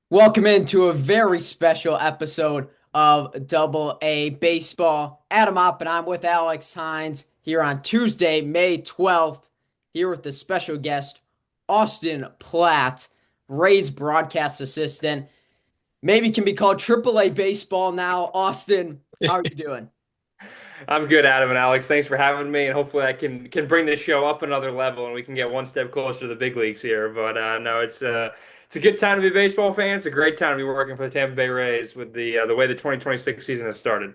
Welcome into a very special episode of Double A Baseball. Adam Oppenheim with Alex Hynes here on Tuesday, May 12th, here with the special guest, Austin Platt, Rays broadcast assistant. Maybe can be called Triple A Baseball now. Austin, how are you doing? I'm good, Adam and Alex. Thanks for having me, and hopefully I can bring this show up another level, and we can get one step closer to the big leagues here. But no, it's a good time to be a baseball fan. It's a great time to be working for the Tampa Bay Rays with the way the 2026 season has started.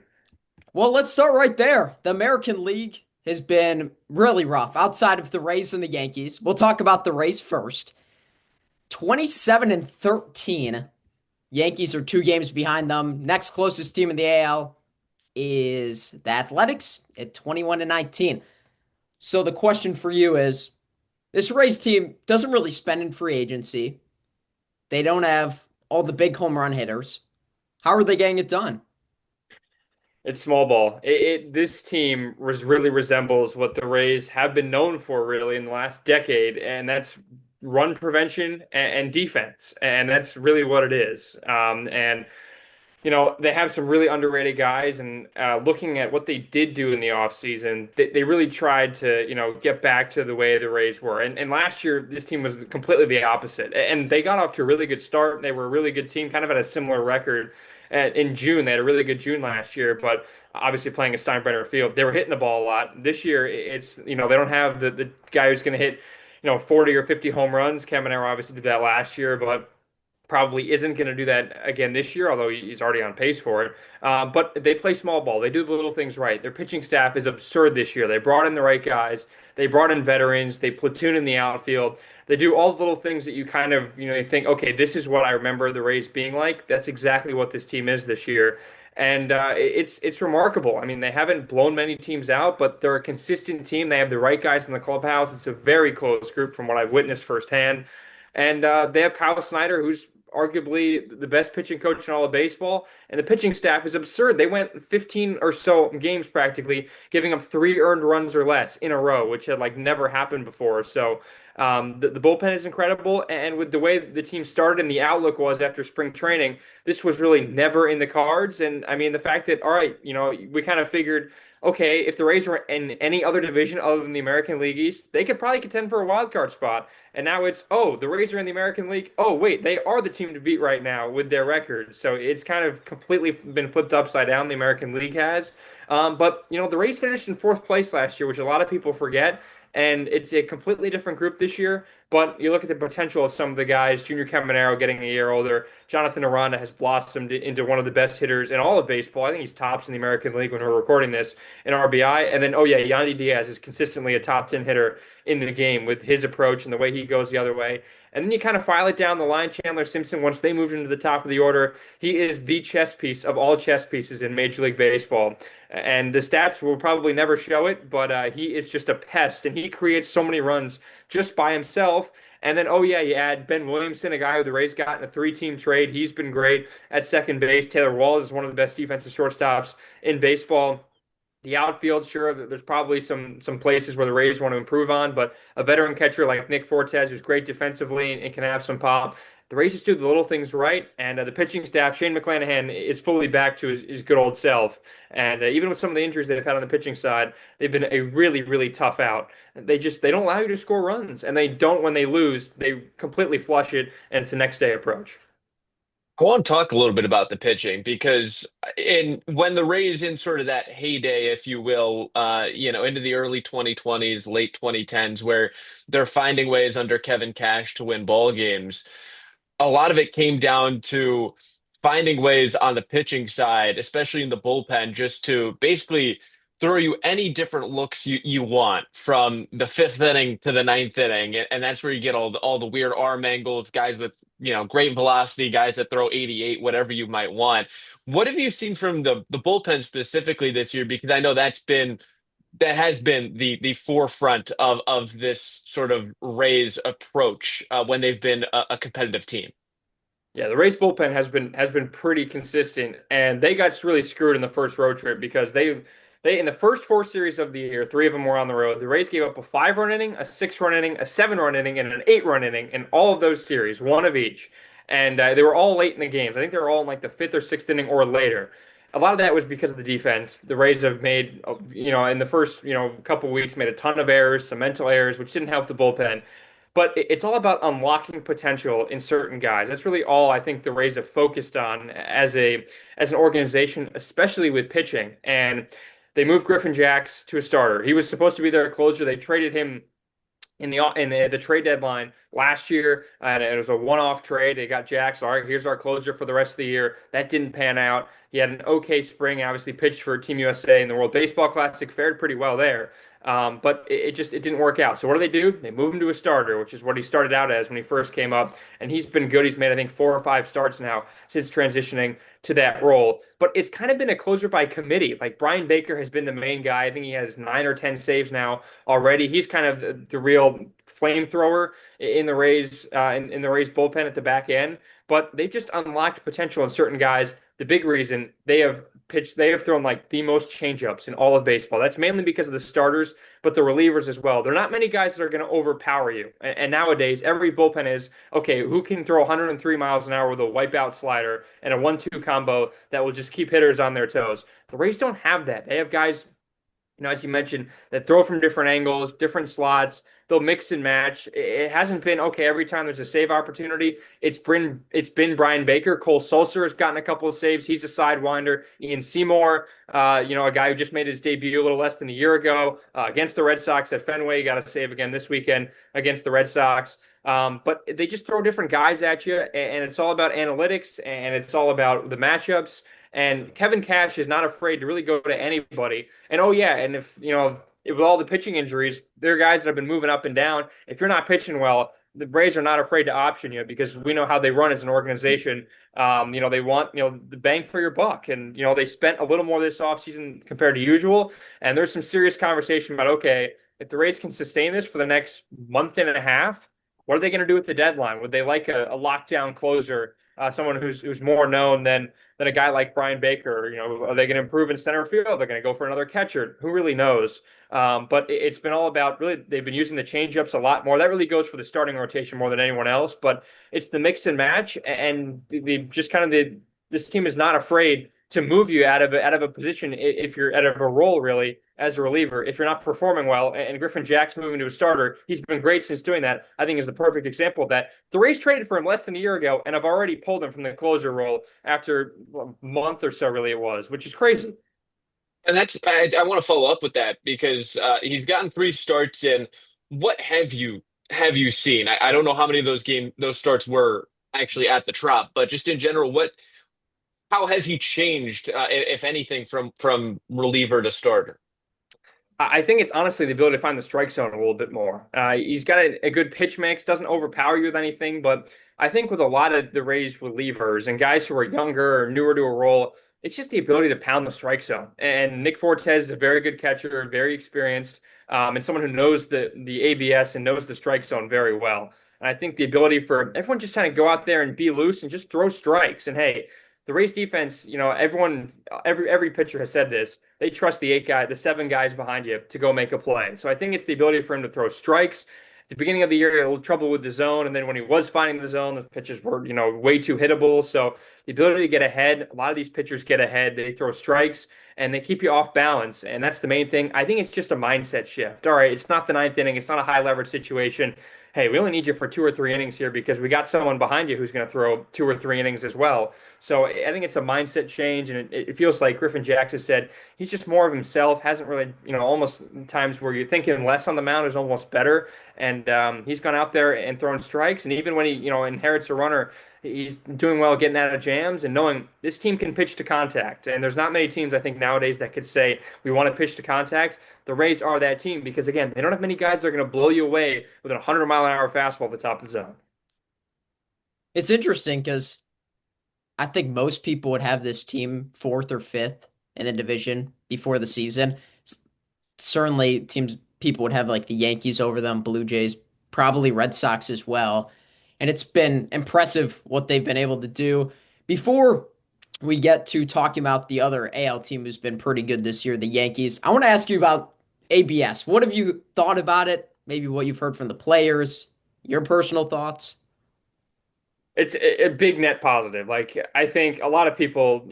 Well, let's start right there. The American League has been really rough outside of the Rays and the Yankees. We'll talk about the Rays first. 27 and 13. Yankees are 2 games behind them. Next closest team in the AL is the Athletics at 21 and 19. So the question for you is this Rays team doesn't really spend in free agency. They don't have all the big home run hitters. How are they getting it done? It's small ball. This team really resembles what the Rays have been known for really in the last decade, and that's run prevention and defense, and that's really what it is. And they have some really underrated guys, and looking at what they did do in the offseason, they really tried to, get back to the way the Rays were. And last year, this team was completely the opposite. And they got off to a really good start. They were a really good team, kind of at a similar record. In June, they had a really good June last year, but obviously playing at Steinbrenner Field, they were hitting the ball a lot. This year, they don't have the guy who's going to hit, 40 or 50 home runs. Caminero obviously did that last year, but probably isn't going to do that again this year, although he's already on pace for it. But they play small ball. They do the little things right. Their pitching staff is absurd this year. They brought in the right guys. They brought in veterans. They platoon in the outfield. They do all the little things that you kind of, you think, okay, this is what I remember the Rays being like. That's exactly what this team is this year. And it's remarkable. I mean, they haven't blown many teams out, but they're a consistent team. They have the right guys in the clubhouse. It's a very close group from what I've witnessed firsthand. And they have Kyle Snyder, who's arguably the best pitching coach in all of baseball, and the pitching staff is absurd. They went 15 or so games practically, giving up 3 earned runs or less in a row, which had like never happened before. So the bullpen is incredible, and with the way the team started and the outlook was after spring training, this was really never in the cards. And I mean, the fact that all right, we kind of figured okay, if the Rays were in any other division other than the American League East, they could probably contend for a wild card spot. And now it's, oh, the Rays are in the American League. Oh, wait, they are the team to beat right now with their record. So it's kind of completely been flipped upside down, the American League has. But, the Rays finished in fourth place last year, which a lot of people forget. And it's a completely different group this year. But you look at the potential of some of the guys, Junior Caminero getting a year older. Jonathan Aranda has blossomed into one of the best hitters in all of baseball. I think he's tops in the American League when we're recording this in RBI. And then, oh yeah, Yandy Diaz is consistently a top 10 hitter in the game with his approach and the way he goes the other way. And then you kind of file it down the line. Chandler Simpson, once they moved into the top of the order, he is the chess piece of all chess pieces in Major League Baseball. And the stats will probably never show it, but he is just a pest, and he creates so many runs just by himself. And then, oh yeah, you add Ben Williamson, a guy who the Rays got in a three-team trade. He's been great at second base. Taylor Walls is one of the best defensive shortstops in baseball. The outfield, sure, there's probably some places where the Rays want to improve on, but a veteran catcher like Nick Fortes, who's great defensively and can have some pop. The Rays just do the little things right, and the pitching staff, Shane McClanahan, is fully back to his good old self. And even with some of the injuries they've had on the pitching side, they've been a really, really tough out. They don't allow you to score runs, and they don't when they lose. They completely flush it, and it's a next day approach. I want to talk a little bit about the pitching because in when the Rays in sort of that heyday, if you will, into the early 2020s, late 2010s, where they're finding ways under Kevin Cash to win ball games, a lot of it came down to finding ways on the pitching side, especially in the bullpen, just to basically throw you any different looks you want from the fifth inning to the ninth inning. And that's where you get all the weird arm angles, guys with, great velocity, guys that throw 88, whatever you might want. What have you seen from the bullpen specifically this year? Because I know that has been the forefront of this sort of Rays approach when they've been a competitive team. Yeah, the Rays bullpen has been pretty consistent, and they got really screwed in the first road trip because they in the first four series of the year, three of them were on the road. The Rays gave up a 5 run inning, a 6 run inning, a 7 run inning, and an 8 run inning in all of those series, one of each. and they were all late in the games. I think they were all in like the fifth or sixth inning or later. A lot of that was because of the defense. The Rays have made, in the first, couple weeks, made a ton of errors, some mental errors, which didn't help the bullpen. But it's all about unlocking potential in certain guys. That's really all I think the Rays have focused on as an organization, especially with pitching. And they moved Griffin Jacks to a starter. He was supposed to be their closer. They traded him in the trade deadline last year, and it was a one-off trade. They got Jax. All right, here's our closer for the rest of the year. That didn't pan out. He had an okay spring. Obviously, pitched for Team USA in the World Baseball Classic. Fared pretty well there. But it didn't work out. So what do? They move him to a starter, which is what he started out as when he first came up, and he's been good. He's made I think 4 or 5 starts now since transitioning to that role. But it's kind of been a closer by committee. Like Brian Baker has been the main guy. I think he has 9 or 10 saves now already. He's kind of the real flamethrower in the Rays in the Rays bullpen at the back end. But they've just unlocked potential in certain guys. The big reason they have thrown like the most changeups in all of baseball. That's mainly because of the starters, but the relievers as well. There are not many guys that are going to overpower you. And nowadays, every bullpen is okay. Who can throw 103 miles an hour with a wipeout slider and a 1-2 combo that will just keep hitters on their toes? The Rays don't have that. They have guys, as you mentioned, that throw from different angles, different slots. They'll mix and match. It hasn't been okay every time there's a save opportunity. It's been Brian Baker. Cole Sulser has gotten a couple of saves. He's a sidewinder. Ian Seymour, a guy who just made his debut a little less than a year ago against the Red Sox at Fenway. He got a save again this weekend against the Red Sox. But they just throw different guys at you, and it's all about analytics, and it's all about the matchups. And Kevin Cash is not afraid to really go to anybody. And oh yeah, and if with all the pitching injuries, there are guys that have been moving up and down. If you're not pitching well, the Braves are not afraid to option you because we know how they run as an organization. They want, the bang for your buck. And, they spent a little more this offseason compared to usual. And there's some serious conversation about, okay, if the Rays can sustain this for the next month and a half, what are they going to do with the deadline? Would they like a lockdown closer, someone who's more known than a guy like Brian Baker? Are they going to improve in center field? They're going to go for another catcher. Who really knows? But it's been all about really they've been using the changeups a lot more. That really goes for the starting rotation more than anyone else. But it's the mix and match, and just kind of this team is not afraid to move you out of a position if you're out of a role really as a reliever if you're not performing well. And Griffin Jack's moving to a starter. He's been great since doing that. I think is the perfect example of that. The Rays traded for him less than a year ago, and I've already pulled him from the closer role after a month or so, really it was, which is crazy. And I want to follow up with that because he's gotten 3 starts in. What have you seen? I don't know how many of those starts were actually at the Trop, but just in general, how has he changed, if anything, from reliever to starter? I think it's honestly the ability to find the strike zone a little bit more. He's got a good pitch mix, doesn't overpower you with anything, but I think with a lot of the Rays relievers and guys who are younger or newer to a role, it's just the ability to pound the strike zone. And Nick Fortes is a very good catcher, very experienced, and someone who knows the ABS and knows the strike zone very well. And I think the ability for everyone just kind of go out there and be loose and just throw strikes. And hey, the Rays defense, every pitcher has said this. They trust the 7 guys behind you to go make a play. So I think it's the ability for him to throw strikes. At the beginning of the year, he had a little trouble with the zone, and then when he was finding the zone, the pitches were, way too hittable. So the ability to get ahead, a lot of these pitchers get ahead. They throw strikes and they keep you off balance, and that's the main thing. I think it's just a mindset shift. All right, it's not the ninth inning, it's not a high leverage situation. Hey, we only need you for 2 or 3 innings here because we got someone behind you who's going to throw 2 or 3 innings as well. So I think it's a mindset change, and it feels like Griffin Jackson said he's just more of himself. Hasn't really, almost times where you're thinking less on the mound is almost better. And he's gone out there and thrown strikes, and even when he, inherits a runner, he's doing well getting out of jams and knowing this team can pitch to contact. And there's not many teams I think nowadays that could say we want to pitch to contact. The Rays are that team because again, they don't have many guys that are going to blow you away with a 100-mile-an-hour fastball at the top of the zone. It's interesting because I think most people would have this team fourth or fifth in the division before the season. Certainly, people would have like the Yankees over them, Blue Jays, probably Red Sox as well. And it's been impressive what they've been able to do. Before we get to talking about the other AL team who's been pretty good this year, the Yankees, I want to ask you about ABS. What have you thought about it? Maybe what you've heard from the players, your personal thoughts? It's a big net positive. Like I think a lot of people,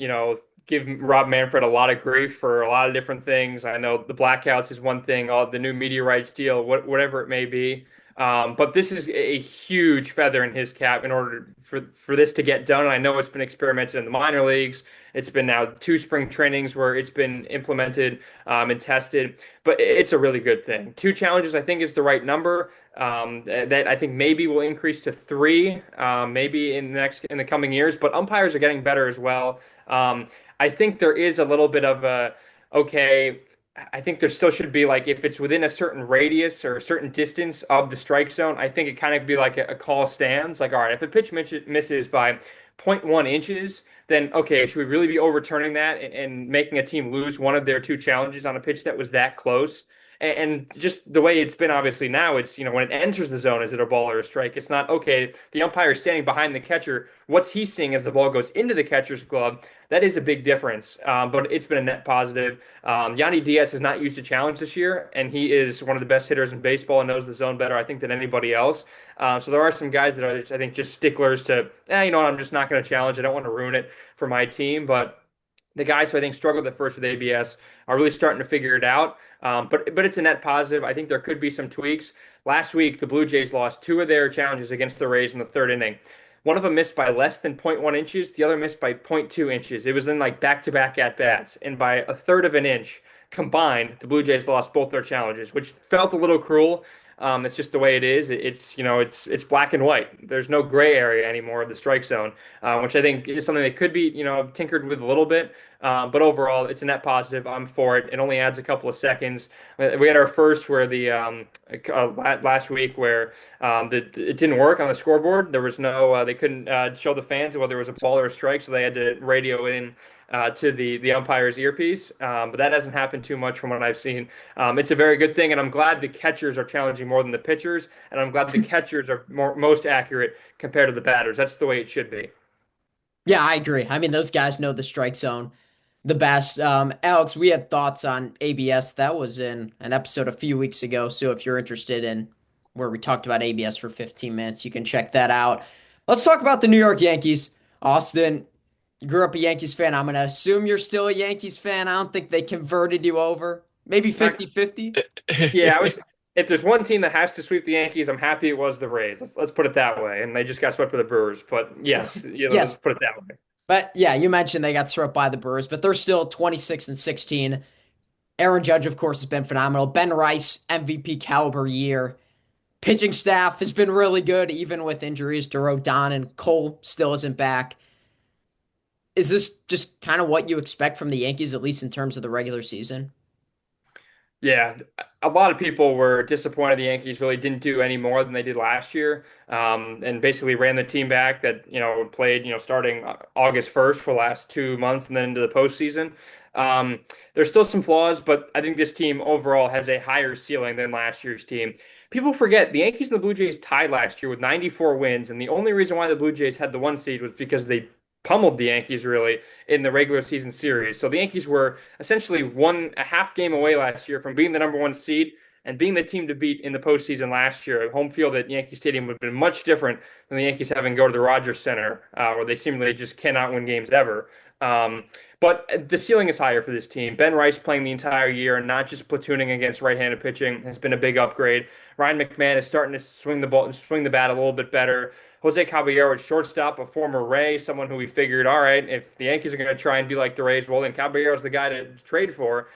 give Rob Manfred a lot of grief for a lot of different things. I know the blackouts is one thing, all the new media rights deal, whatever it may be. But this is a huge feather in his cap in order for this to get done. And I know it's been experimented in the minor leagues. It's been now two spring trainings where it's been implemented and tested, but it's a really good thing. Two challenges, I think, is the right number. That I think maybe will increase to three, maybe in the coming years. But umpires are getting better as well. I think there is a little bit of a okay. I think there still should be like if it's within a certain radius or a certain distance of the strike zone, I think it kind of be like a call stands. Like, all right, if a pitch misses by zero point 0.1 inches, then okay, should we really be overturning that and making a team lose one of their two challenges on a pitch that was that close? And just the way it's been obviously now, it's, when it enters the zone, is it a ball or a strike? It's not, okay, the umpire is standing behind the catcher. What's he seeing as the ball goes into the catcher's glove? That is a big difference. But it's been a net positive. Yandy Diaz has not used a challenge this year, and he is one of the best hitters in baseball and knows the zone better, I think, than anybody else. So there are some guys that are, I think, just sticklers to, I'm just not going to challenge. I don't want to ruin it for my team. But the guys who I think struggled at first with ABS are really starting to figure it out. But it's a net positive. I think there could be some tweaks. Last week, the Blue Jays lost two of their challenges against the Rays in the third inning. One of them missed by less than zero point 0.1 inches. The other missed by zero point 0.2 inches. It was in like back-to-back at-bats. And by a third of an inch combined, the Blue Jays lost both their challenges, which felt a little cruel. It's just the way it is. It's black and white. There's no gray area anymore of the strike zone, which I think is something that could be tinkered with a little bit. But overall, it's a net positive. I'm for it. It only adds a couple of seconds. We had our first where last week where it didn't work on the scoreboard. There was no they couldn't show the fans whether it was a ball or a strike, so they had to radio in to the umpire's earpiece. But that hasn't happened too much from what I've seen. It's a very good thing, and I'm glad the catchers are challenging more than the pitchers, and I'm glad the catchers are most accurate compared to the batters. That's the way it should be. Yeah, I agree. I mean, those guys know the strike zone the best. Alex, we had thoughts on ABS. That was in an episode a few weeks ago. So if you're interested in where we talked about ABS for 15 minutes, you can check that out. Let's talk about the New York Yankees. Austin, you grew up a Yankees fan. I'm going to assume you're still a Yankees fan. I don't think they converted you over. Maybe Not, 50-50. yeah, I was. If there's one team that has to sweep the Yankees, I'm happy it was the Rays. Let's put it that way. And they just got swept by the Brewers. But yes, let's Yes. put it that way. But yeah, you mentioned they got swept by the Brewers, but they're still 26 and 16. Aaron Judge, of course, has been phenomenal. Ben Rice, MVP caliber year. Pitching staff has been really good, even with injuries to Rodon, and Cole still isn't back. Is this just kind of what you expect from the Yankees, at least in terms of the regular season? Yeah, a lot of people were disappointed the Yankees really didn't do any more than they did last year, and basically ran the team back that played starting August 1st for the last 2 months and then into the postseason. There's still some flaws, but I think this team overall has a higher ceiling than last year's team. People forget the Yankees and the Blue Jays tied last year with 94 wins, and the only reason why the Blue Jays had the one seed was because they pummeled the Yankees really in the regular season series. So the Yankees were essentially one a half game away last year from being the number one seed and being the team to beat in the postseason last year. Home field at Yankee Stadium would have been much different than the Yankees having to go to the Rogers Center, where they seemingly just cannot win games ever. Um, but the ceiling is higher for this team. Ben Rice playing the entire year and not just platooning against right-handed pitching has been a big upgrade. Ryan McMahon is starting to swing the ball and swing the bat a little bit better. Jose Caballero at shortstop, a former Ray, someone who we figured, all right, if the Yankees are going to try and be like the Rays, well, then Caballero's the guy to trade for.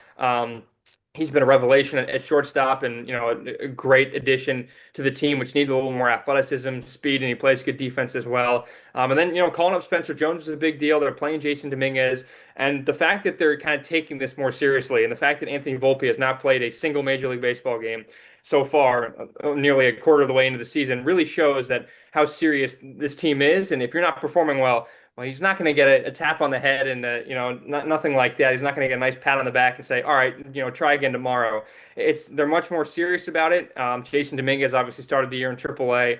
He's been a revelation at shortstop and a great addition to the team, which needs a little more athleticism, speed, and he plays good defense as well. And then calling up Spencer Jones is a big deal. They're playing Jason Dominguez, and the fact that they're kind of taking this more seriously, and the fact that Anthony Volpe has not played a single Major League Baseball game so far, nearly a quarter of the way into the season, really shows that how serious this team is. And if you're not performing well, he's not going to get a tap on the head and nothing like that. He's not going to get a nice pat on the back and say, "All right, try again tomorrow." They're much more serious about it. Jason Dominguez obviously started the year in AAA,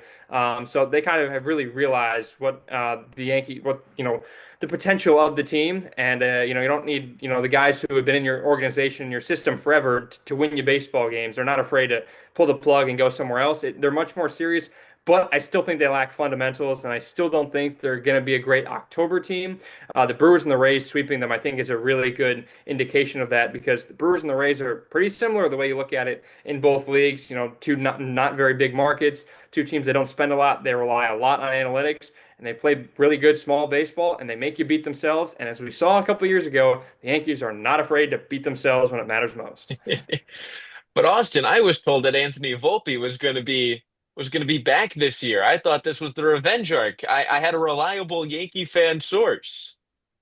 so they kind of have really realized what the potential of the team, and you don't need the guys who have been in your organization, your system forever to win you baseball games. They're not afraid to pull the plug and go somewhere else. They're much more serious. but I still think they lack fundamentals, and I still don't think they're going to be a great October team. The Brewers and the Rays sweeping them, I think, is a really good indication of that because the Brewers and the Rays are pretty similar the way you look at it in both leagues. Two not very big markets, two teams that don't spend a lot. They rely a lot on analytics, and they play really good small baseball, and they make you beat themselves. And as we saw a couple years ago, the Yankees are not afraid to beat themselves when it matters most. But Austin, I was told that Anthony Volpe was going to be back this year. I thought this was the revenge arc. I had a reliable Yankee fan source.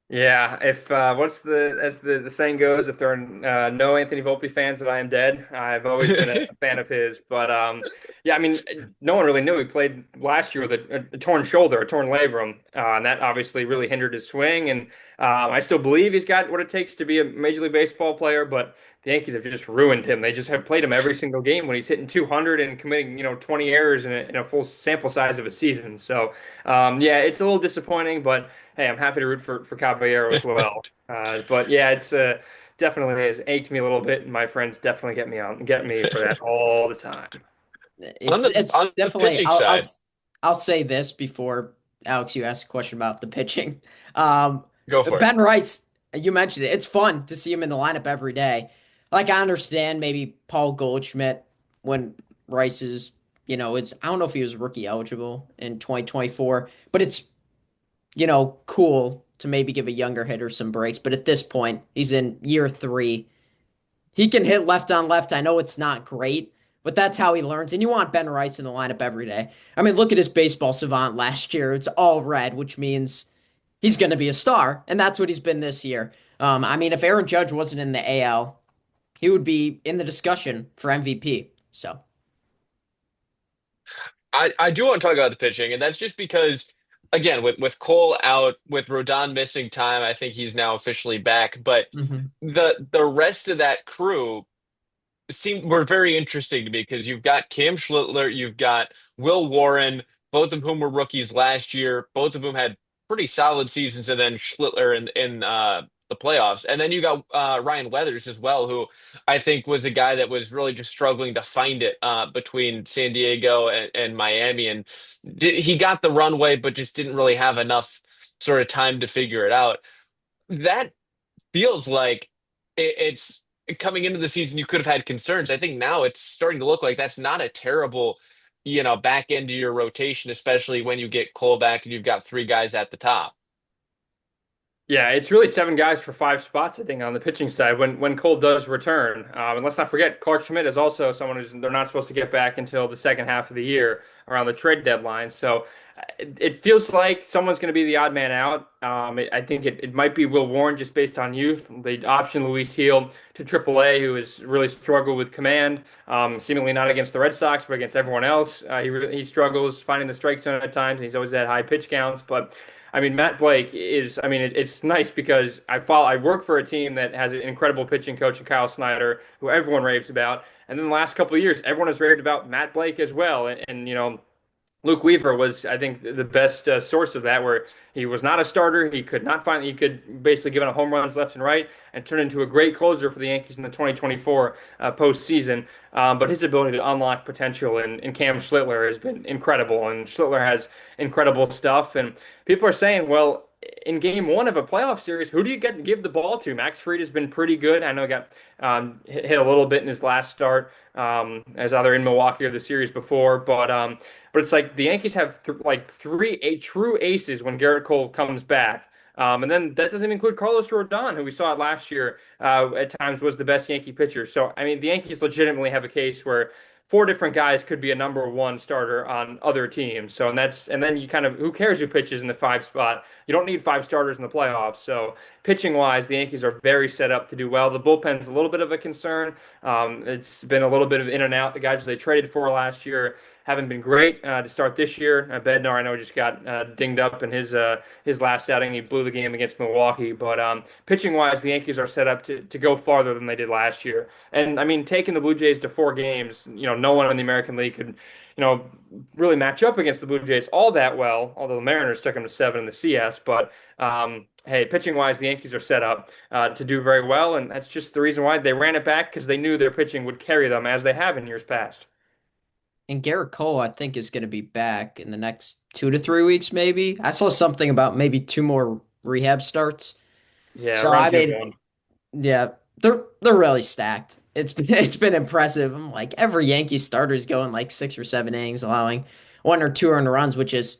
Yeah, if what's the as the saying goes, if there are no Anthony Volpe fans, that I am dead. I've always been a fan of his, but yeah, I mean, no one really knew he played last year with a torn shoulder, a torn labrum, and that obviously really hindered his swing. And I still believe he's got what it takes to be a Major League Baseball player, but the Yankees have just ruined him. They just have played him every single game when he's hitting 200 and committing 20 errors in a full sample size of a season. So yeah, it's a little disappointing, but hey, I'm happy to root for Caballero as well. But yeah, it's definitely has ached me a little bit, and my friends definitely get me for that all the time. It's On the definitely. pitching side, I'll say this before Alex, you ask a question about the pitching. Um, go for it. Ben Rice, you mentioned it. It's fun to see him in the lineup every day. Like I understand maybe Paul Goldschmidt when Rice is, it's I don't know if he was rookie eligible in 2024, but it's cool to maybe give a younger hitter some breaks. But at this point, he's in year three. He can hit left on left. I know it's not great, but that's how he learns. And you want Ben Rice in the lineup every day. I mean, look at his baseball savant last year. It's all red, which means he's going to be a star. And that's what he's been this year. I mean, if Aaron Judge wasn't in the AL, he would be in the discussion for MVP. So, I do want to talk about the pitching, and that's just because, again, with Cole out, with Rodon missing time, I think he's now officially back. But mhm. the rest of that crew were very interesting to me because you've got Cam Schlittler, you've got Will Warren, both of whom were rookies last year, both of whom had pretty solid seasons, and then Schlittler in the playoffs, and then you got Ryan Weathers as well, who I think was a guy that was really just struggling to find it between San Diego and Miami, and he got the runway, but just didn't really have enough sort of time to figure it out. That feels like it's coming into the season, you could have had concerns. I think now it's starting to look like that's not a terrible, back end of your rotation, especially when you get Cole back and you've got three guys at the top. Yeah, it's really seven guys for five spots, I think, on the pitching side when Cole does return. And let's not forget, Clark Schmidt is also someone who's they're not supposed to get back until the second half of the year around the trade deadline. So it feels like someone's going to be the odd man out. I think it might be Will Warren just based on youth. They optioned Luis Heel to AAA, who has really struggled with command, seemingly not against the Red Sox, but against everyone else. He struggles finding the strike zone at times, and he's always had high pitch counts, but. I mean, Matt Blake is, I mean, it's nice because I work for a team that has an incredible pitching coach in Kyle Snyder, who everyone raves about. And then the last couple of years, everyone has raved about Matt Blake as well. And Luke Weaver was, I think, the best source of that, where he was not a starter. He could basically give out home runs left and right and turn into a great closer for the Yankees in the 2024 postseason. But his ability to unlock potential in Cam Schlittler has been incredible. And Schlittler has incredible stuff. And people are saying, well, in game one of a playoff series, who do you get to give the ball to? Max Fried has been pretty good. I know he got hit a little bit in his last start, as either in Milwaukee or the series before. But it's like the Yankees have like true aces when Garrett Cole comes back. And then that doesn't even include Carlos Rodon, who we saw it last year at times was the best Yankee pitcher. So, I mean, the Yankees legitimately have a case where four different guys could be a number one starter on other teams. So, and then you kind of, who cares who pitches in the five spot? You don't need five starters in the playoffs. So, pitching wise, the Yankees are very set up to do well. The bullpen's a little bit of a concern. It's been a little bit of in and out. The guys they traded for last year haven't been great to start this year. Bednar, I know, just got dinged up in his last outing. He blew the game against Milwaukee. But pitching wise, the Yankees are set up to go farther than they did last year. And I mean, taking the Blue Jays to four games, no one in the American League could, really match up against the Blue Jays all that well. Although the Mariners took them to seven in the CS, but hey, pitching wise, the Yankees are set up to do very well, and that's just the reason why they ran it back because they knew their pitching would carry them as they have in years past. And Garrett Cole, I think, is going to be back in the next 2 to 3 weeks, maybe. I saw something about maybe two more rehab starts. Yeah, So around I June mean, 1. yeah, they're really stacked. It's been impressive. I'm like every Yankee starter is going like 6 or 7 innings, allowing 1 or 2 earned runs, which is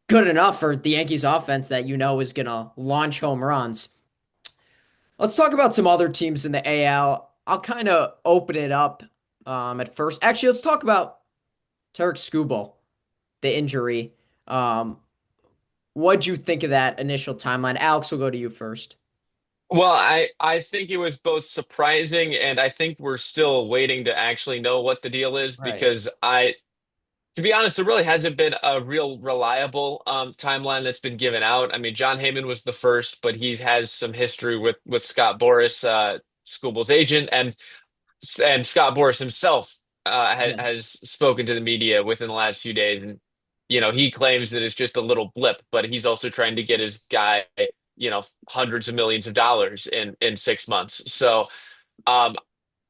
good enough for the Yankees offense that is gonna launch home runs. Let's talk about some other teams in the AL. I'll kind of open it up at first. Actually, let's talk about Tarek Skubal, the injury. Um, what'd you think of that initial timeline? Alex, will go to you first. Well, I think it was both surprising and I think we're still waiting to actually know what the deal is Right. because to be honest, there really hasn't been a real reliable timeline that's been given out. I mean, John Heyman was the first, but he has some history with Scott Boras, Scubal's agent, and Scott Boras himself Yeah. has spoken to the media within the last few days, and he claims that it's just a little blip, but he's also trying to get his guy, hundreds of millions of dollars in 6 months. So, um,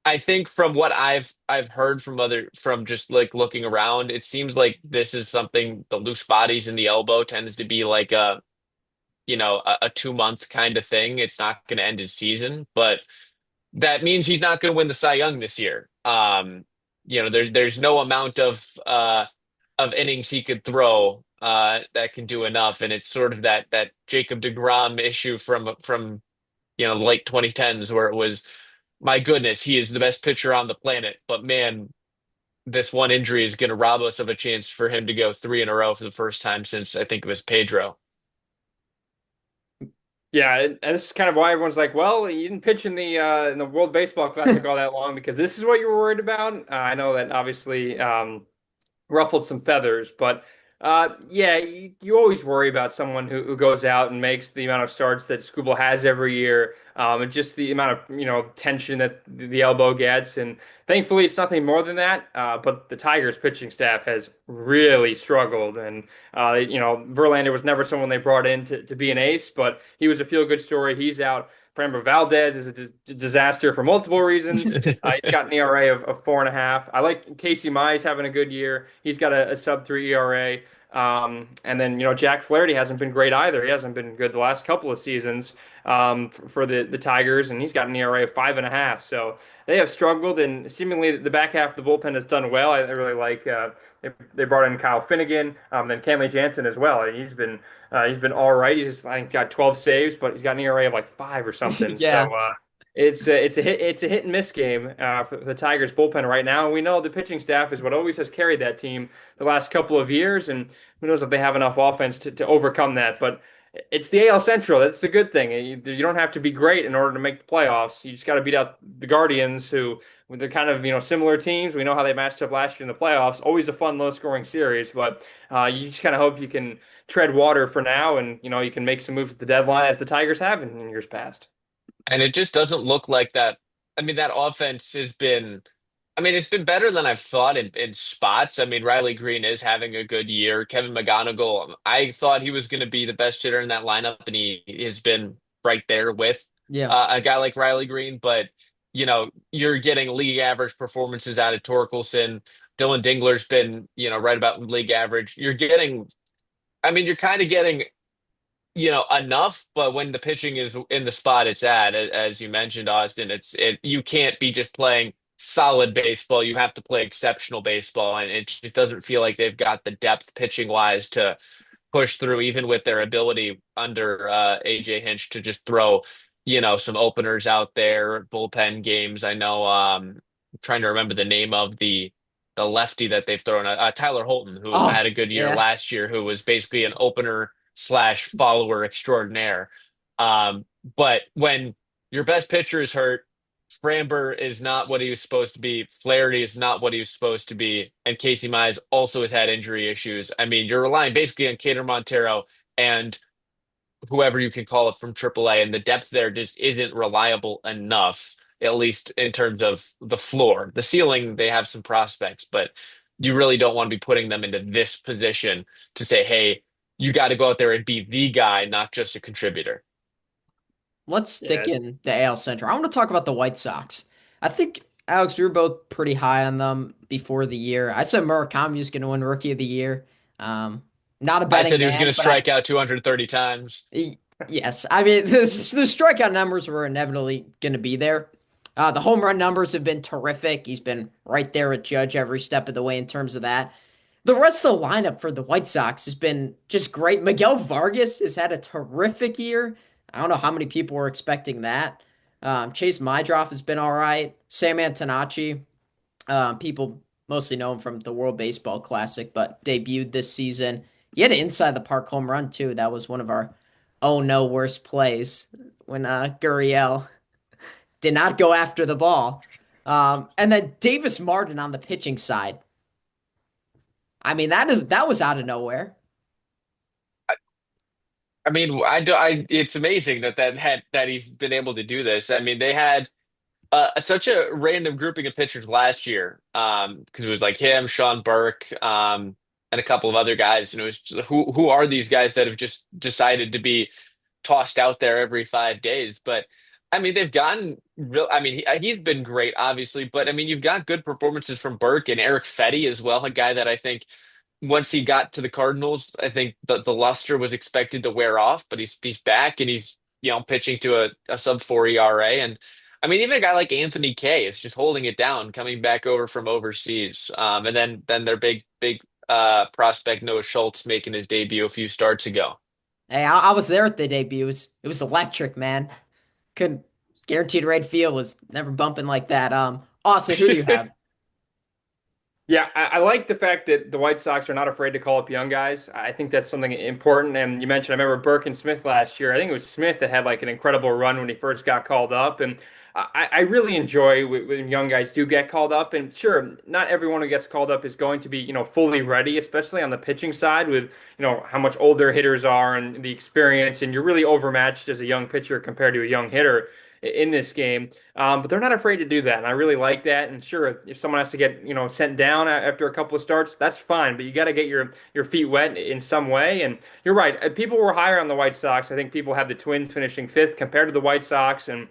I think from what I've heard from just like looking around, it seems like this is something the loose bodies in the elbow tends to be like a 2 month kind of thing. It's not going to end his season, but that means he's not going to win the Cy Young this year. There's no amount of innings he could throw that can do enough, and it's sort of that Jacob deGrom issue from the late 2010s where it was, my goodness, he is the best pitcher on the planet, but man, this one injury is going to rob us of a chance for him to go three in a row for the first time since I think it was Pedro. Yeah, and this is kind of why everyone's like, well, you didn't pitch in the World Baseball Classic all that long because this is what you were worried about. I know that obviously ruffled some feathers, but yeah, you always worry about someone who goes out and makes the amount of starts that Skubal has every year, and just the amount of tension that the elbow gets. And thankfully, it's nothing more than that. But the Tigers pitching staff has really struggled, and Verlander was never someone they brought in to be an ace, but he was a feel-good story. He's out. Framber Valdez is a disaster for multiple reasons. He's got an ERA of 4.5. I like Casey Mize having a good year. He's got a sub 3 ERA. And then Jack Flaherty hasn't been great either. He hasn't been good the last couple of seasons for the Tigers, and he's got an ERA of 5.5. So they have struggled, and seemingly the back half of the bullpen has done well. I really like. They brought in Kyle Finnegan, then Kenley Jansen as well. He's been all right. He's just, I think, got 12 saves, but he's got an ERA of like 5 or something. Yeah. So it's a hit and miss game for the Tigers bullpen right now. And we know the pitching staff is what always has carried that team the last couple of years, and who knows if they have enough offense to overcome that. But it's the AL Central. That's the good thing. You don't have to be great in order to make the playoffs. You just got to beat out the Guardians, who they're kind of similar teams. We know how they matched up last year in the playoffs. Always a fun, low-scoring series, but you just kind of hope you can tread water for now, and you can make some moves at the deadline as the Tigers have in years past. And it just doesn't look like that. I mean, that offense has been, I mean, it's been better than I've thought in spots. I mean, Riley Green is having a good year. Kevin McGonigal, I thought he was going to be the best hitter in that lineup, and he has been right there with Yeah. a guy like Riley Green. But, you're getting league average performances out of Torkelson. Dylan Dingler's been, right about league average. You're kind of getting enough, but when the pitching is in the spot it's at, as you mentioned, Austin, you can't be just playing solid baseball. You have to play exceptional baseball, and it just doesn't feel like they've got the depth pitching wise to push through, even with their ability under AJ Hinch to just throw, some openers out there, bullpen games. I know, I'm trying to remember the name of the lefty that they've thrown, Tyler Holton, who Oh, had a good year yeah. last year, who was basically an opener slash follower extraordinaire. Um, but when your best pitcher is hurt, Framber is not what he was supposed to be. Flaherty is not what he was supposed to be. And Casey Mize also has had injury issues. I mean, you're relying basically on Cater Montero and whoever you can call it from AAA, and the depth there just isn't reliable enough, at least in terms of the floor. The ceiling, they have some prospects, but you really don't want to be putting them into this position to say, hey, you got to go out there and be the guy, not just a contributor. Let's Yeah, stick in the AL Central. I want to talk about the White Sox. I think Alex, we were both pretty high on them before the year. I said Murakami was going to win Rookie of the Year. Um, Not a I betting said he was going man, to but I strike out 230 times. yes, I mean the strikeout numbers were inevitably going to be there. The home run numbers have been terrific. He's been right there at Judge every step of the way in terms of that. The rest of the lineup for the White Sox has been just great. Miguel Vargas has had a terrific year. I don't know how many people were expecting that. Chase Mydroff has been all right. Sam Antonacci, people mostly know him from the World Baseball Classic, but debuted this season. He had an inside the park home run too. That was one of our oh no worst plays when Gurriel did not go after the ball. And then Davis Martin on the pitching side. I mean that was out of nowhere. I mean, it's amazing that he's been able to do this. I mean, they had such a random grouping of pitchers last year, because it was like him, Sean Burke, and a couple of other guys, and it was just, who are these guys that have just decided to be tossed out there every 5 days? But I mean, they've gotten real. I mean, he's been great, obviously, but I mean, you've got good performances from Burke and Eric Fetty as well, a guy that I think once he got to the Cardinals, I think the luster was expected to wear off, but he's back and he's pitching to a sub 4 ERA. And I mean, even a guy like Anthony Kay is just holding it down, coming back over from overseas. And then their big prospect Noah Schultz making his debut a few starts ago. Hey, I was there at the debut. It was electric, man. Couldn't Guaranteed rate field was never bumping like that. Austin, who do you have? Yeah, I like the fact that the White Sox are not afraid to call up young guys. I think that's something important. And you mentioned, I remember Burke and Smith last year. I think it was Smith that had like an incredible run when he first got called up. And I really enjoy when young guys do get called up. And sure, not everyone who gets called up is going to be, fully ready, especially on the pitching side with, how much older hitters are and the experience. And you're really overmatched as a young pitcher compared to a young hitter in this game. But they're not afraid to do that, and I really like that. And sure, if someone has to get sent down after a couple of starts, that's fine. But you got to get your feet wet in some way. And you're right. People were higher on the White Sox. I think people had the Twins finishing fifth compared to the White Sox, and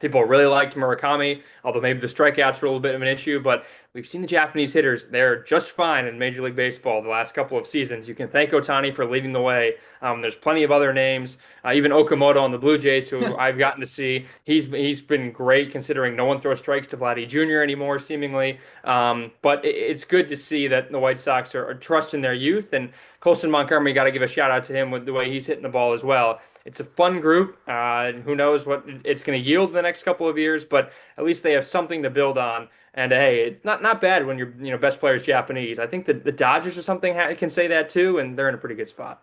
people really liked Murakami, although maybe the strikeouts were a little bit of an issue. But we've seen the Japanese hitters; they're just fine in Major League Baseball the last couple of seasons. You can thank Otani for leading the way. There's plenty of other names, even Okamoto on the Blue Jays, who I've gotten to see. He's been great considering no one throws strikes to Vladdy Jr. anymore, seemingly. But it's good to see that the White Sox are trusting their youth. And Colson Montgomery, got to give a shout out to him with the way he's hitting the ball as well. It's a fun group. Who knows what it's going to yield the next couple of years, but at least they have something to build on. And hey, it's not bad when your best player is Japanese. I think that the Dodgers or something can say that too, and they're in a pretty good spot.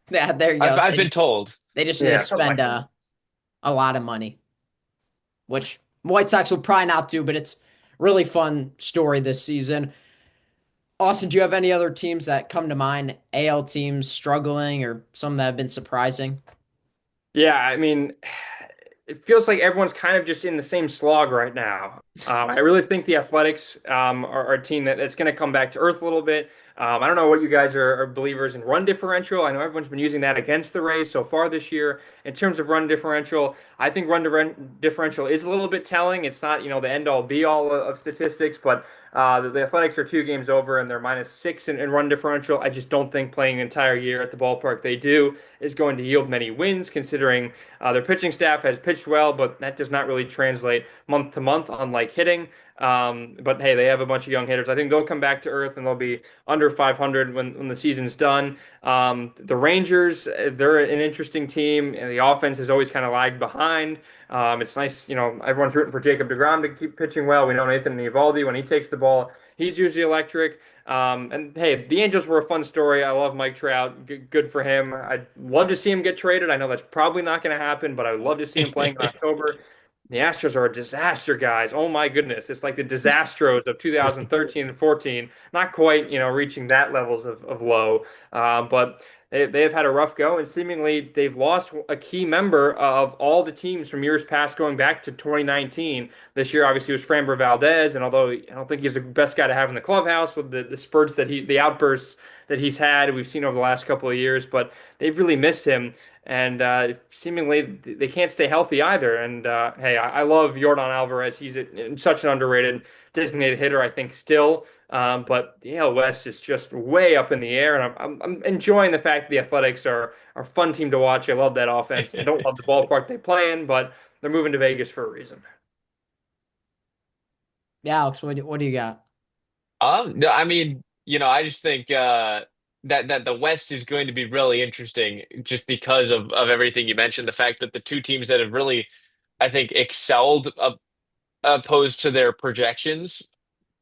Yeah, there you I've go. I've been told. They just need to Yeah, something spend like that. a lot of money, which White Sox will probably not do, but it's really fun story this season. Austin, do you have any other teams that come to mind? AL teams struggling or some that have been surprising? Yeah, I mean, it feels like everyone's kind of just in the same slog right now. I really think the Athletics are a team that's going to come back to earth a little bit. I don't know what you guys are believers in run differential. I know everyone's been using that against the Rays so far this year. In terms of run differential, I think differential is a little bit telling. It's not, the end all be all of statistics, but the Athletics are 2 games over and they're -6 in run differential. I just don't think playing an entire year at the ballpark they do is going to yield many wins, considering their pitching staff has pitched well, but that does not really translate month to month, unlike hitting. But hey, they have a bunch of young hitters. I think they'll come back to earth and they'll be under 500 when the season's done. The Rangers, they're an interesting team, and the offense has always kind of lagged behind. It's nice, everyone's rooting for Jacob deGrom to keep pitching well. We know Nathan Eovaldi, when he takes the ball, he's usually electric. And hey, the Angels were a fun story. I love Mike Trout. Good for him. I'd love to see him get traded. I know that's probably not going to happen, but I would love to see him playing in October. The Astros are a disaster, guys. Oh my goodness. It's like the disastros of 2013 and 14. Not quite, reaching that levels of low. But they have had a rough go, and seemingly they've lost a key member of all the teams from years past going back to 2019. This year, obviously, was Framber Valdez, and although I don't think he's the best guy to have in the clubhouse with the spurts the outbursts that he's had, we've seen over the last couple of years, but they've really missed him. and seemingly they can't stay healthy either. And hey, I love Yordan Alvarez. He's such an underrated designated hitter, I think, still. But the AL West is just way up in the air, and I'm enjoying the fact that the Athletics are a fun team to watch. I love that offense. I don't love the ballpark they play in, but they're moving to Vegas for a reason. Yeah, Alex, what do you got? No, I mean, I just think that the West is going to be really interesting just because of everything you mentioned. The fact that the two teams that have really, I think, excelled opposed to their projections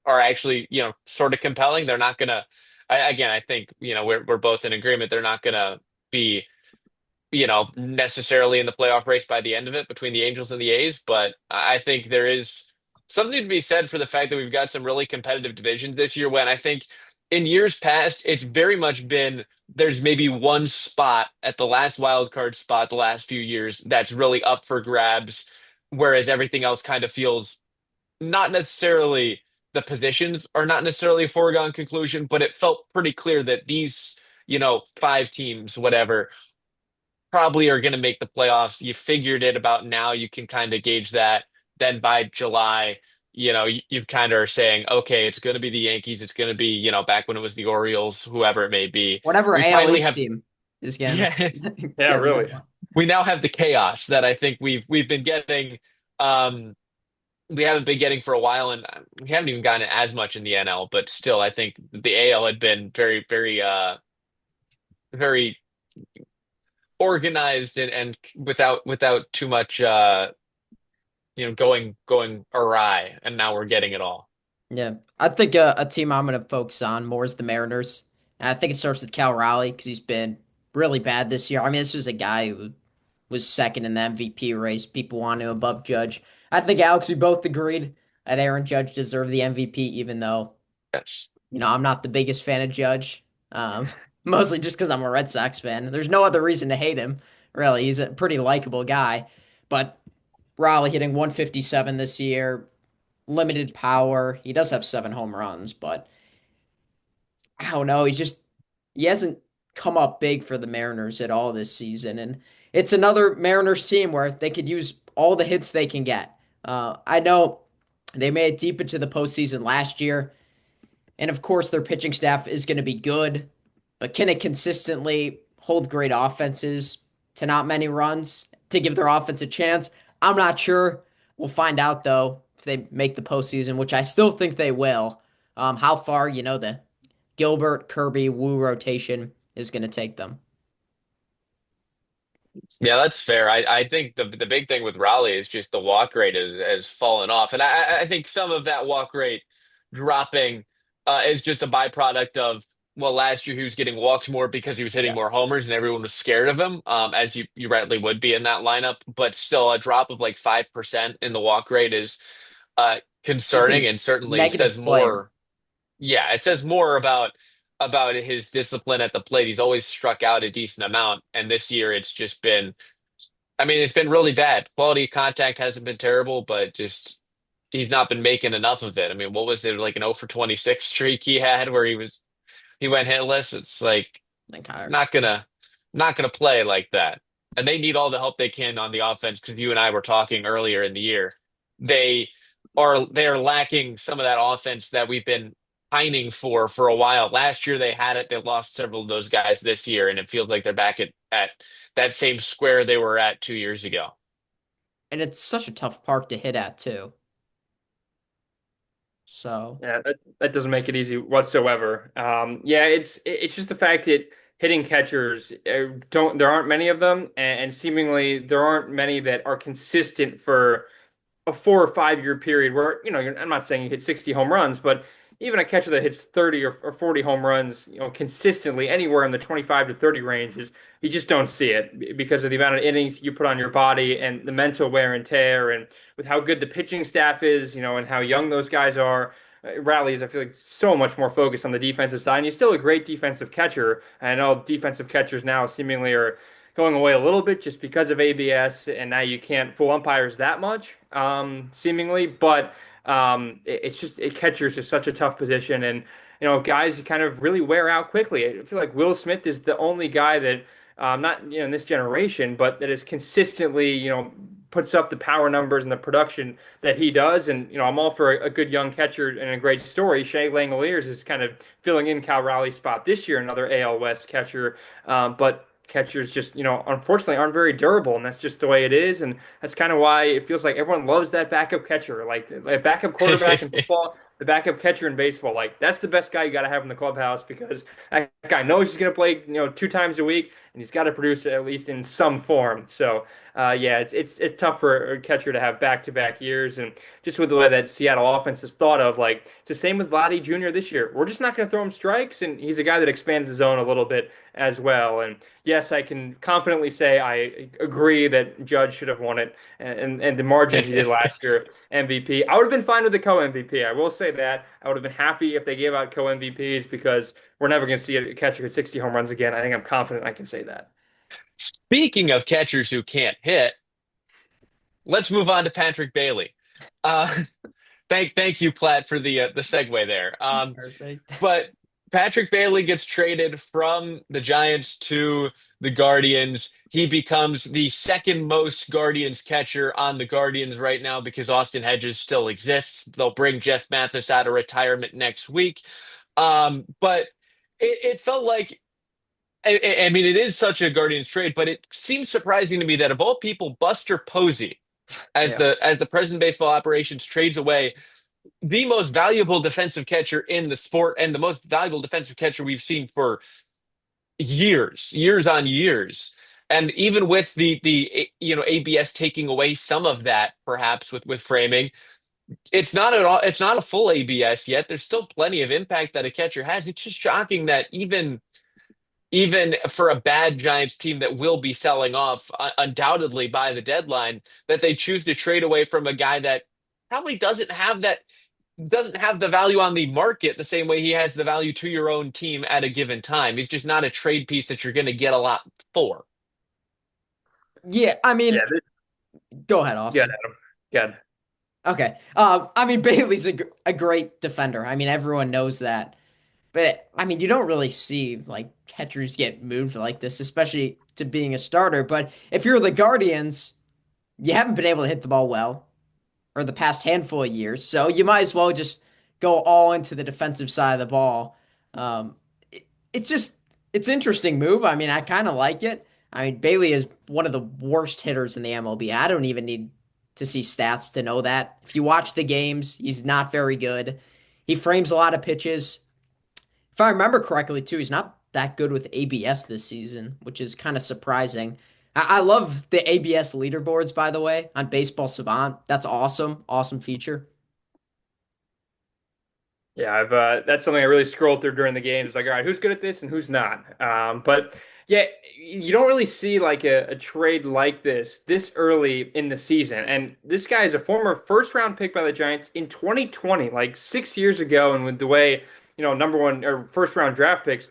are actually, sort of compelling. They're not gonna. Again, I think we're both in agreement. They're not gonna be necessarily in the playoff race by the end of it between the Angels and the A's. But I think there is something to be said for the fact that we've got some really competitive divisions this year when I think in years past, it's very much been there's maybe one spot at the last wild card spot the last few years that's really up for grabs, whereas everything else kind of feels not necessarily the positions are not necessarily a foregone conclusion, but it felt pretty clear that these, five teams, whatever, probably are going to make the playoffs. You figured it about now. You can kind of gauge that. Then by July, you kind of are saying, okay, it's going to be the Yankees. It's going to be, back when it was the Orioles, whoever it may be. Whatever We AL finally East have, team is getting yeah, Yeah, getting really. the we now have the chaos that I think we've been getting. Um, we haven't been getting for a while, and we haven't even gotten it as much in the NL. But still, I think the AL had been very, very, very organized and without too much going awry, and now we're getting it all. Yeah, I think a team I'm going to focus on more is the Mariners. And I think it starts with Cal Raleigh because he's been really bad this year. I mean, this was a guy who was second in the MVP race. People want him above Judge. I think Alex, we both agreed that Aaron Judge deserved the MVP, even though Yes. I'm not the biggest fan of Judge. Um, Mostly just because I'm a Red Sox fan. There's no other reason to hate him. Really, he's a pretty likable guy. But Raleigh hitting 157 this year, limited power. He does have 7 home runs, but I don't know. He hasn't come up big for the Mariners at all this season, and it's another Mariners team where they could use all the hits they can get. I know they made it deep into the postseason last year, and of course their pitching staff is going to be good, but can it consistently hold great offenses to not many runs to give their offense a chance? I'm not sure. We'll find out though if they make the postseason, which I still think they will. How far, the Gilbert, Kirby, Wu rotation is going to take them. Yeah, that's fair. I think the big thing with Raleigh is just the walk rate has fallen off, and I think some of that walk rate dropping is just a byproduct of well, last year he was getting walks more because he was hitting more Yes. homers and everyone was scared of him, as you rightly would be in that lineup. But still, a drop of like 5% in the walk rate is It's concerning a and certainly says negative player. more. Yeah, it says more about his discipline at the plate. He's always struck out a decent amount, and this year it's just been. I mean, it's been really bad. Quality of contact hasn't been terrible, but just he's not been making enough of it. I mean, what was it like an 0 for 26 streak he had where he went hitless? It's like I think higher. not gonna not gonna play like that. And they need all the help they can on the offense because you and I were talking earlier in the year. They they are lacking some of that offense that we've been pining for a while. Last year they had it. They lost several of those guys this year, and it feels like they're back at that same square they were at 2 years ago. And it's such a tough park to hit at, too. So, Yeah, that doesn't make it easy whatsoever. Yeah, it's just the fact that hitting catchers don't there aren't many of them, and seemingly there aren't many that are consistent for a 4 or 5 year period where, I'm not saying you hit 60 home runs, but even a catcher that hits 30 or 40 home runs, consistently anywhere in the 25 to 30 range is you just don't see it because of the amount of innings you put on your body and the mental wear and tear and with how good the pitching staff is, and how young those guys are. Rallies, I feel like so much more focused on the defensive side. And he's still a great defensive catcher. And I know defensive catchers now seemingly are going away a little bit just because of ABS, and now you can't fool umpires that much, seemingly. But it's just catchers is such a tough position, and guys kind of really wear out quickly. I feel like Will Smith is the only guy that not in this generation, but that is consistently puts up the power numbers and the production that he does. And I'm all for a good young catcher and a great story. Shea Langoliers is kind of filling in Cal Raleigh's spot this year, another AL West catcher. But catchers just, unfortunately aren't very durable, and that's just the way it is. And that's kind of why it feels like everyone loves that backup catcher, like a backup quarterback in football, the backup catcher in baseball. Like that's the best guy you got to have in the clubhouse because that guy knows he's going to play, 2 times a week, and he's got to produce at least in some form. So, yeah, it's tough for a catcher to have back-to-back years, and just with the way that Seattle offense is thought of, like it's the same with Vladdy Jr. this year. We're just not going to throw him strikes, and he's a guy that expands the zone a little bit as well. And yes, I can confidently say I agree that Judge should have won it, and the margins he did last year, MVP. I would have been fine with the co-MVP. I will say that I would have been happy if they gave out co-MVPs because we're never going to see a catcher hit 60 home runs again. I think I'm confident I can say that. Speaking of catchers who can't hit, let's move on to Patrick Bailey. Uh, thank you, Platt, for the segue there. Perfect. But Patrick Bailey gets traded from the Giants to the Guardians. He becomes the second most Guardians catcher on the Guardians right now because Austin Hedges still exists. They'll bring Jeff Mathis out of retirement next week. But it felt like I mean, it is such a Guardians trade, but it seems surprising to me that of all people, Buster Posey, as Yeah. the president of baseball operations, trades away the most valuable defensive catcher in the sport and the most valuable defensive catcher we've seen for years on years. And even with the ABS taking away some of that, perhaps with framing, it's not at all. It's not a full ABS yet. There's still plenty of impact that a catcher has. It's just shocking that even for a bad Giants team that will be selling off undoubtedly by the deadline, that they choose to trade away from a guy that probably doesn't have the value on the market the same way he has the value to your own team at a given time. He's just not a trade piece that you're going to get a lot for. Yeah, I mean, Yeah, go ahead, good, Austin. Adam. Good. Okay. I mean, Bailey's a great defender. I mean, everyone knows that. But I mean, you don't really see like catchers get moved like this, especially to being a starter. But if you're the Guardians, you haven't been able to hit the ball well or the past handful of years, so you might as well just go all into the defensive side of the ball. Um, it just it's interesting move. I mean, I kind of like it. I mean, Bailey is one of the worst hitters in the MLB. I don't even need to see stats to know that. If you watch the games, he's not very good. He frames a lot of pitches. If I remember correctly, too, he's not that good with ABS this season, which is kind of surprising. I love the ABS leaderboards, by the way, on Baseball Savant. That's awesome. Awesome feature. Yeah, I've that's something I really scrolled through during the game. It's like, all right, who's good at this and who's not? But yeah, you don't really see like a trade like this early in the season. And this guy is a former first round pick by the Giants in 2020, like 6 years ago. And with the way, number one or first round draft picks,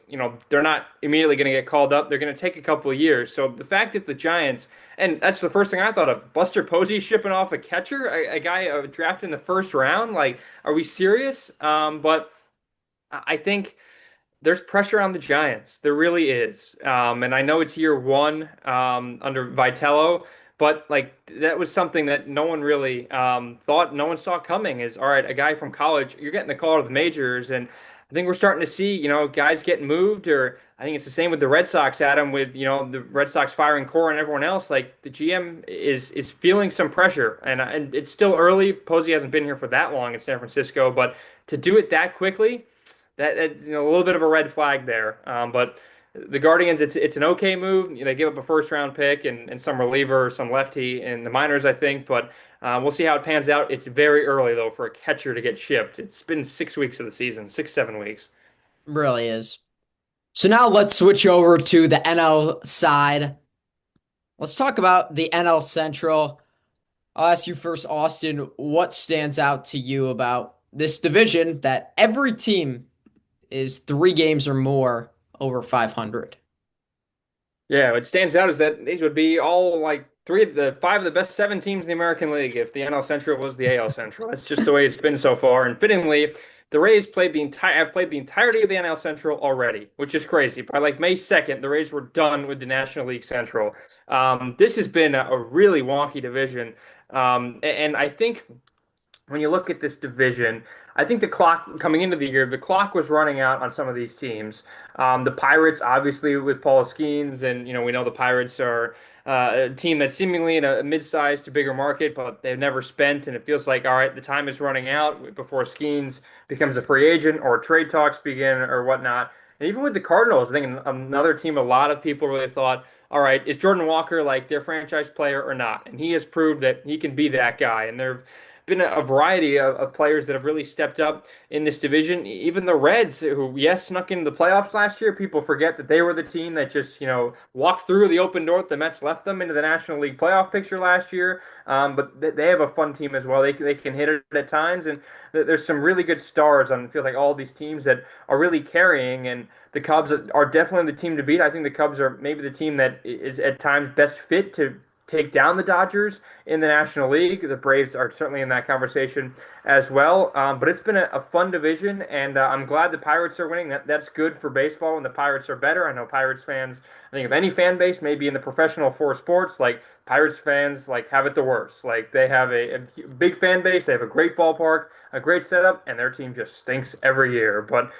they're not immediately going to get called up. They're going to take a couple of years. So the fact that the Giants, and that's the first thing I thought of, Buster Posey shipping off a catcher, a guy drafted in the first round, like, are we serious? But I think there's pressure on the Giants. There really is. And I know it's year one under Vitello, but like that was something that no one really thought, no one saw coming is, all right, a guy from college, you're getting the call to the majors. And I think we're starting to see, guys getting moved, or I think it's the same with the Red Sox, Adam, with, the Red Sox firing Core and everyone else. Like the GM is feeling some pressure, and it's still early. Posey hasn't been here for that long in San Francisco, but to do it that quickly, that's a little bit of a red flag there. But the Guardians, it's an okay move. They give up a first round pick and some reliever, some lefty in the minors, I think. But we'll see how it pans out. It's very early though for a catcher to get shipped. It's been 6 weeks of the season, 6, 7 weeks. Really is. So now let's switch over to the NL side. Let's talk about the NL Central. I'll ask you first, Austin, what stands out to you about this division that every team is 3 games or more over 500? Yeah, what stands out is that these would be all like five of the best 7 teams in the American League if the NL Central was the AL Central. That's just the way it's been so far. And fittingly, the Rays played the entire have played the entirety of the NL Central already, which is crazy. By like May 2nd, the Rays were done with the National League Central. This has been a really wonky division. And I think when you look at this division, I think the clock coming into the year, the clock was running out on some of these teams. The Pirates, obviously, with Paul Skeens, and we know the Pirates are a team that's seemingly in a mid-sized to bigger market, but they've never spent, and it feels like all right, the time is running out before Skeens becomes a free agent or trade talks begin or whatnot. And even with the Cardinals, I think another team, a lot of people really thought, all right, is Jordan Walker like their franchise player or not? And he has proved that he can be that guy. And there been a variety of players that have really stepped up in this division. Even the Reds, who, yes, snuck into the playoffs last year, people forget that they were the team that just, walked through the open door that the Mets left them into the National League playoff picture last year. But they have a fun team as well. They can hit it at times. And there's some really good stars on, it feels like, all these teams that are really carrying. And the Cubs are definitely the team to beat. I think the Cubs are maybe the team that is at times best fit to take down the Dodgers in the National League. The Braves are certainly in that conversation as well. But it's been a fun division, and I'm glad the Pirates are winning. That's good for baseball when the Pirates are better. I know Pirates fans, I think of any fan base, maybe in the professional for sports, like Pirates fans, like have it the worst. Like they have a big fan base, they have a great ballpark, a great setup, and their team just stinks every year. But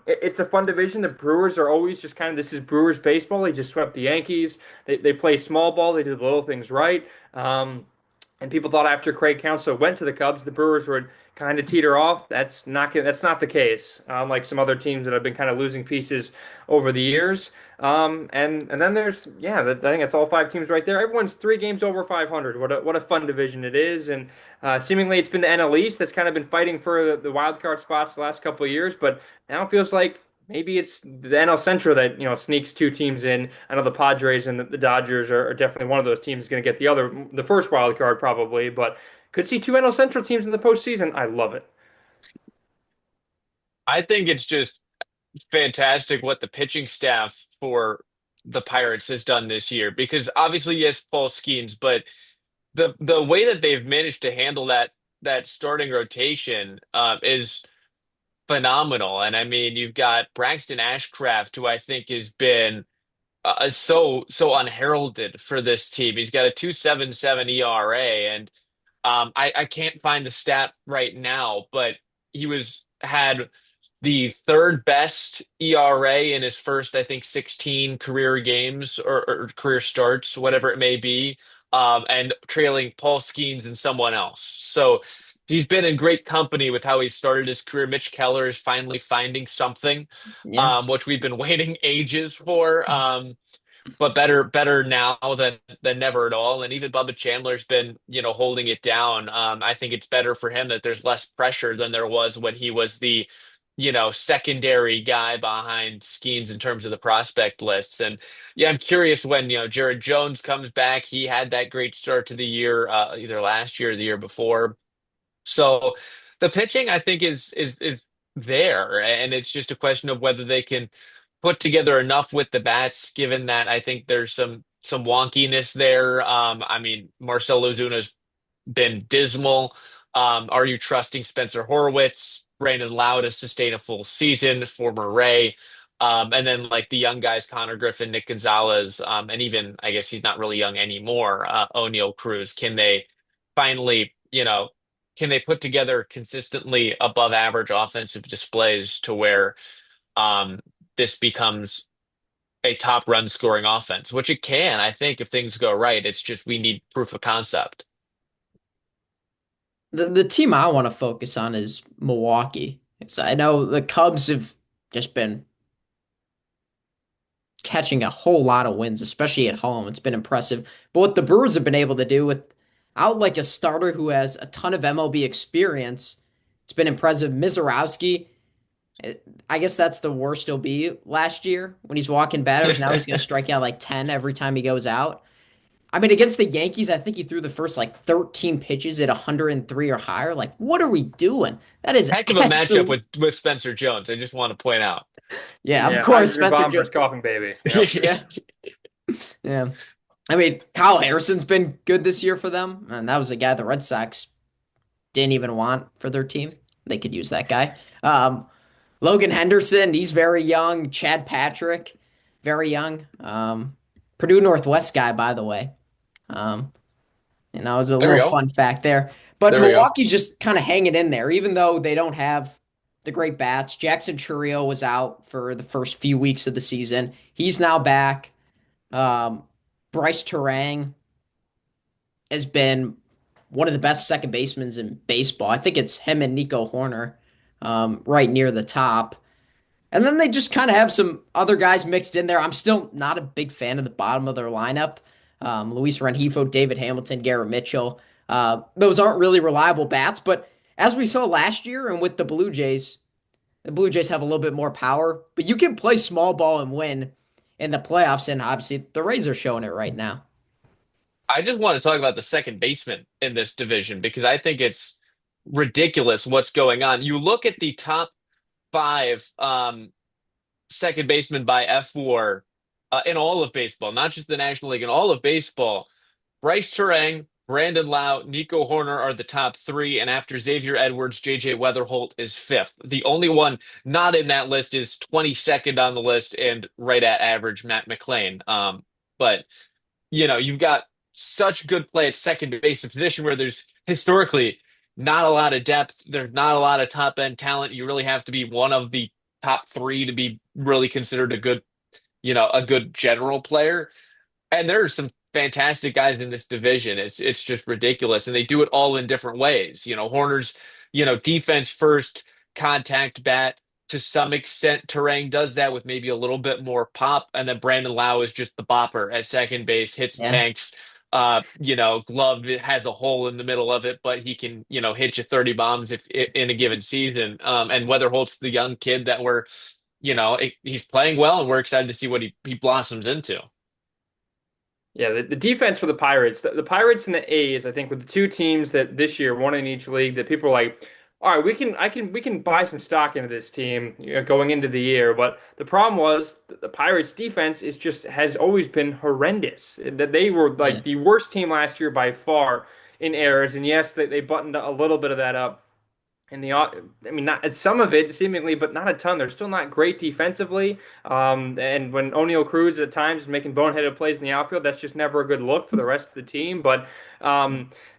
it's a fun division. The Brewers are always just kind of this is Brewers baseball. They just swept the Yankees. They play small ball. They do the little things right. And people thought after Craig Counsell went to the Cubs, the Brewers would kind of teeter off. That's not the case. Like some other teams that have been kind of losing pieces over the years. And then there's I think that's all five teams right there. Everyone's 3 games over 500. What a fun division it is. And seemingly it's been the NL East that's kind of been fighting for the wild card spots the last couple of years, but now it feels like maybe it's the NL Central that sneaks 2 teams in. I know the Padres and the Dodgers are definitely one of those teams going to get the first wild card probably, but could see 2 NL Central teams in the postseason. I love it. I think it's just fantastic what the pitching staff for the Pirates has done this year because obviously yes, Paul Skeens, but the way that they've managed to handle that starting rotation is phenomenal. And I mean, you've got Braxton Ashcraft, who I think has been so unheralded for this team. He's got a 2.77 ERA, and I can't find the stat right now, but he was had the third best ERA in his first, I think, 16 career games or career starts, whatever it may be, and trailing Paul Skeens and someone else. So he's been in great company with how he started his career. Mitch Keller is finally finding something, Yeah. which we've been waiting ages for. But better now than never at all. And even Bubba Chandler's been, holding it down. I think it's better for him that there's less pressure than there was when he was the, secondary guy behind Skeens in terms of the prospect lists. And yeah, I'm curious when, Jared Jones comes back. He had that great start to the year, either last year or the year before. So the pitching, I think, is there, and it's just a question of whether they can put together enough with the bats. Given that, I think there's some wonkiness there. I mean, Marcell Ozuna's been dismal. Are you trusting Spencer Horwitz, Brandon Lau to sustain a full season, former Ray? And then like the young guys, Connor Griffin, Nick Gonzalez, and even I guess he's not really young anymore, O'Neal Cruz. Can they finally, can they put together consistently above average offensive displays to where um, this becomes a top run scoring offense, which it can, I think, if things go right. It's just we need proof of concept. The team I want to focus on is Milwaukee. So I know the Cubs have just been catching a whole lot of wins, especially at home. It's been impressive. But what the Brewers have been able to do without like a starter who has a ton of MLB experience, it's been impressive. Mizorowski, I guess that's the worst he'll be last year when he's walking batters. Now he's going to strike out like 10 every time he goes out. I mean, against the Yankees, I think he threw the first like 13 pitches at 103 or higher. Like, what are we doing? That is Heck of a matchup absolute. with Spencer Jones. I just want to point out. Yeah, of Yeah, course, hydrogen Spencer bomb Jones. versus coughing baby. Yep. Yeah, yeah. I mean, Kyle Harrison's been good this year for them, and that was a guy the Red Sox didn't even want for their team. They could use that guy. Logan Henderson, he's very young. Chad Patrick, very young. Purdue Northwest guy, by the way. Um, it was a There we little go. fun fact there. But There we go. Milwaukee's just kind of hanging in there, even though they don't have the great bats. Jackson Chourio was out for the first few weeks of the season. He's now back. Um, Bryce Terang has been one of the best second basemen in baseball. I think it's him and Nico Horner, right near the top. And then they just kind of have some other guys mixed in there. I'm still not a big fan of the bottom of their lineup. Luis Rengifo, David Hamilton, Garrett Mitchell. Those aren't really reliable bats, but as we saw last year and with the Blue Jays have a little bit more power, but you can play small ball and win in the playoffs, and obviously the Rays are showing it right now. I just want to talk about the second baseman in this division because I think it's ridiculous what's going on. You look at the top five second baseman by F4 in all of baseball, not just the National League, in all of baseball. Bryce Terang, Brandon Lau, Nico Horner are the top three, and after Xavier Edwards, JJ Weatherholt is fifth. The only one not in that list is 22nd on the list and right at average Matt McClain. But you've got such good play at second base, a position where there's historically not a lot of depth. There's not a lot of top end talent. You really have to be one of the top three to be really considered a good general player. And there are some fantastic guys in this division. It's just ridiculous, and they do it all in different ways. Horner's, defense first, contact bat. To some extent, Terang does that with maybe a little bit more pop, and then Brandon Lau is just the bopper at second base, hits Yeah. tanks. Glove it has a hole in the middle of it, but he can, hit you 30 bombs if in a given season. And Weatherholt's the young kid that he's playing well, and we're excited to see what he blossoms into. Yeah, the defense for the Pirates, the Pirates and the A's, I think, were the two teams that this year, one in each league, that people are like, all right, we can buy some stock into this team, going into the year. But the problem was the Pirates defense has always been horrendous. That they were Yeah. like the worst team last year by far in errors. And yes, they buttoned a little bit of that up I mean, not some of it seemingly, but not a ton. They're still not great defensively. And when O'Neal Cruz at times is making boneheaded plays in the outfield, that's just never a good look for the rest of the team. But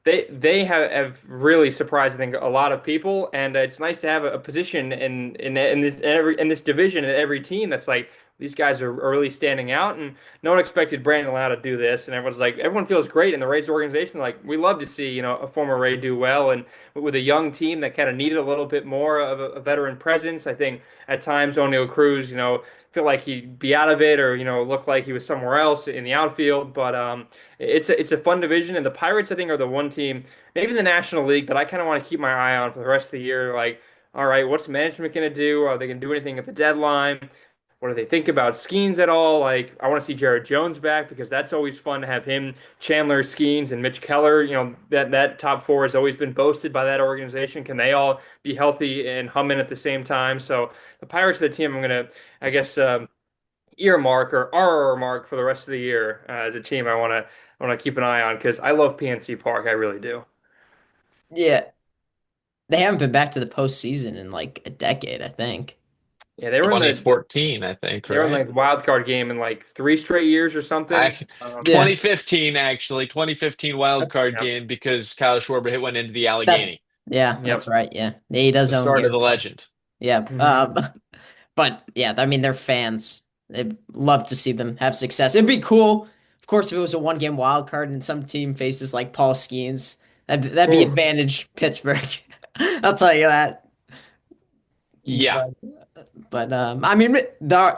they have really surprised, I think, a lot of people. And it's nice to have a position in this division in every team that's like these guys are really standing out, and no one expected Brandon Lau to do this, and everyone feels great in the Rays organization. Like we love to see a former Ray do well, and with a young team that kind of needed a little bit more of a veteran presence. I think at times O'Neal Cruz, feel like he'd be out of it or look like he was somewhere else in the outfield. But it's a fun division, and the Pirates I think are the one team, maybe in the National League, that I kind of want to keep my eye on for the rest of the year. Like, all right, what's management going to do? Are they going to do anything at the deadline? What do they think about Skeens at all? Like, I want to see Jared Jones back because that's always fun to have him, Chandler, Skeens, and Mitch Keller. That top four has always been boasted by that organization. Can they all be healthy and humming at the same time? So the Pirates are the team I'm gonna, I guess, earmark or R mark for the rest of the year as a team I want to keep an eye on because I love PNC Park. I really do. Yeah. They haven't been back to the postseason in like a decade, I think. Yeah, they were in the 2014, I think, they were in right? like the wild card game in like three straight years or I, something. Yeah. 2015, actually, 2015 wild card Yep. game because Kyle Schwarber went into the That Allegheny, yeah, that's Yep. right. Yeah. Yeah, he does the own start of the Garrett Cole. legend. Yeah. hmm But yeah, I mean they're fans. They'd love to see them have success. It'd be cool, of course, if it was a one-game wild card and some team faces like Paul Skeens. That'd be Ooh, advantage Pittsburgh. I'll tell you that. Yeah. But I mean,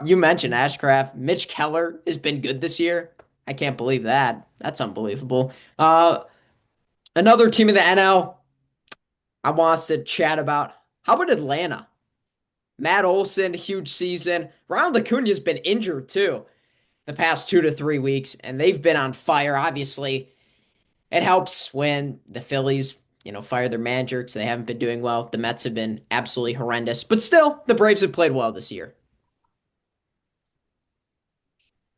you mentioned Ashcraft. Mitch Keller has been good this year. I can't believe that. That's unbelievable. Another team in the NL I want us to chat about. How about Atlanta? Matt Olson, huge season. Ronald Acuna's been injured too the past 2 to 3 weeks, and they've been on fire. Obviously, it helps when the Phillies, fire their manager because they haven't been doing well. The Mets have been absolutely horrendous, but still, the Braves have played well this year.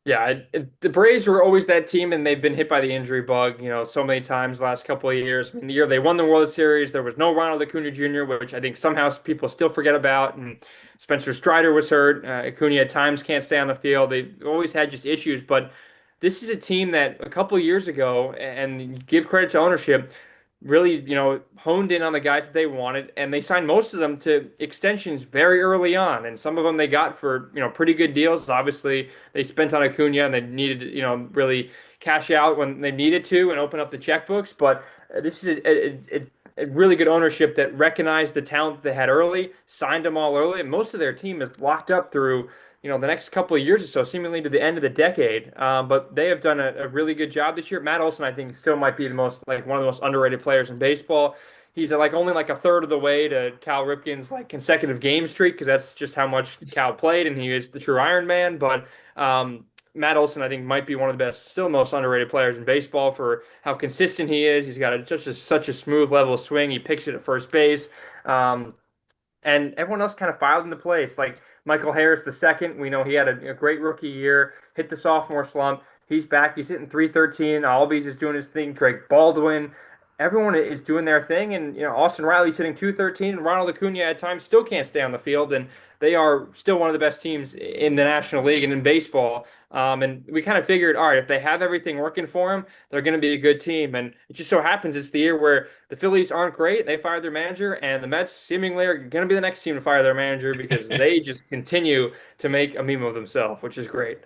Yeah, the Braves were always that team, and they've been hit by the injury bug, so many times last couple of years. I mean, the year they won the World Series, there was no Ronald Acuna Jr., which I think somehow people still forget about, and Spencer Strider was hurt. Acuna at times can't stay on the field. They've always had just issues, but this is a team that a couple of years ago, and give credit to ownership, really, honed in on the guys that they wanted, and they signed most of them to extensions very early on, and some of them they got for, pretty good deals. Obviously, they spent on Acuna, and they needed to, really cash out when they needed to and open up the checkbooks. But this is a really good ownership that recognized the talent they had early, signed them all early, and most of their team is locked up through the next couple of years or so, seemingly to the end of the decade. But they have done a really good job this year. Matt Olson, I think, still might be the most like one of the most underrated players in baseball. He's like only like a third of the way to Cal Ripken's like consecutive game streak because that's just how much Cal played, and he is the true Iron Man. But Matt Olson, I think, might be one of the best, still most underrated players in baseball for how consistent he is. He's got such a smooth level of swing. He picks it at first base. And everyone else kind of filed into place. Like Michael Harris the second, we know he had a great rookie year, hit the sophomore slump. He's back. He's hitting 313. Albies is doing his thing. Drake Baldwin. Everyone is doing their thing, and Austin Riley's hitting 213, and Ronald Acuna at times still can't stay on the field, and they are still one of the best teams in the National League and in baseball. And we kind of figured, all right, if they have everything working for them, they're going to be a good team. And it just so happens it's the year where the Phillies aren't great. They fired their manager, and the Mets seemingly are going to be the next team to fire their manager because they just continue to make a meme of themselves, which is great.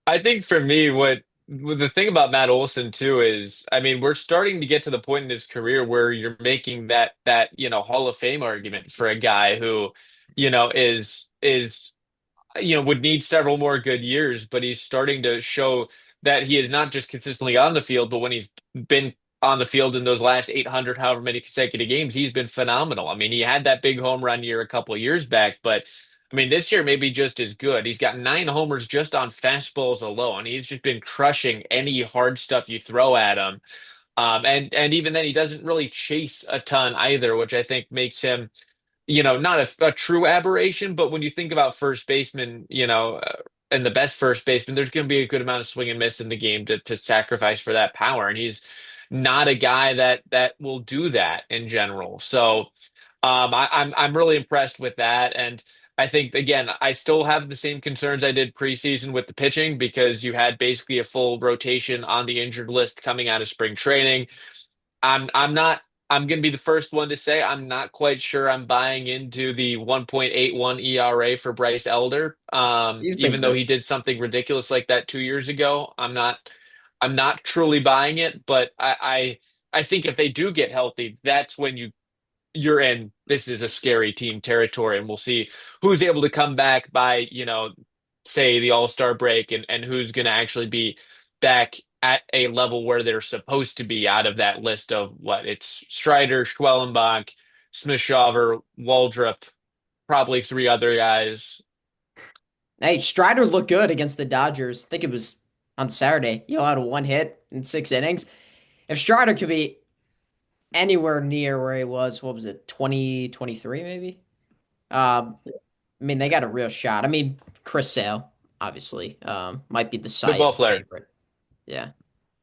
I think for me, what the thing about Matt Olson too is, I mean, we're starting to get to the point in his career where you're making that Hall of Fame argument for a guy who, is would need several more good years, but he's starting to show that he is not just consistently on the field, but when he's been on the field in those last 800, however many consecutive games, he's been phenomenal. I mean, he had that big home run year a couple of years back, but I mean, this year maybe just as good. He's got 9 homers just on fastballs alone. He's just been crushing any hard stuff you throw at him. And even then, he doesn't really chase a ton either, which I think makes him not a true aberration, but when you think about first baseman, and the best first baseman, there's going to be a good amount of swing and miss in the game to sacrifice for that power. And he's not a guy that will do that in general. So I'm really impressed with that. And I think again, I still have the same concerns I did preseason with the pitching because you had basically a full rotation on the injured list coming out of spring training. I'm not I'm going to be the first one to say I'm not quite sure I'm buying into the 1.81 ERA for Bryce Elder. He's been Even though good. he did something ridiculous like that 2 years ago, I'm not truly buying it, but I think if they do get healthy, that's when you're in this is a scary team territory, and we'll see who's able to come back by, say the All-Star break, and who's going to actually be back at a level where they're supposed to be out of that list of what it's Strider, Schwellenbach, Smith-Shawver, Waldrop, probably 3 other guys. Hey, Strider looked good against the Dodgers. I think it was on Saturday. He allowed a one hit in 6 innings. If Strider could be anywhere near where he was, what was it, 2023 maybe? I mean, they got a real shot. I mean, Chris Sale, obviously, might be the Cy Good ball Young player. favorite. Yeah,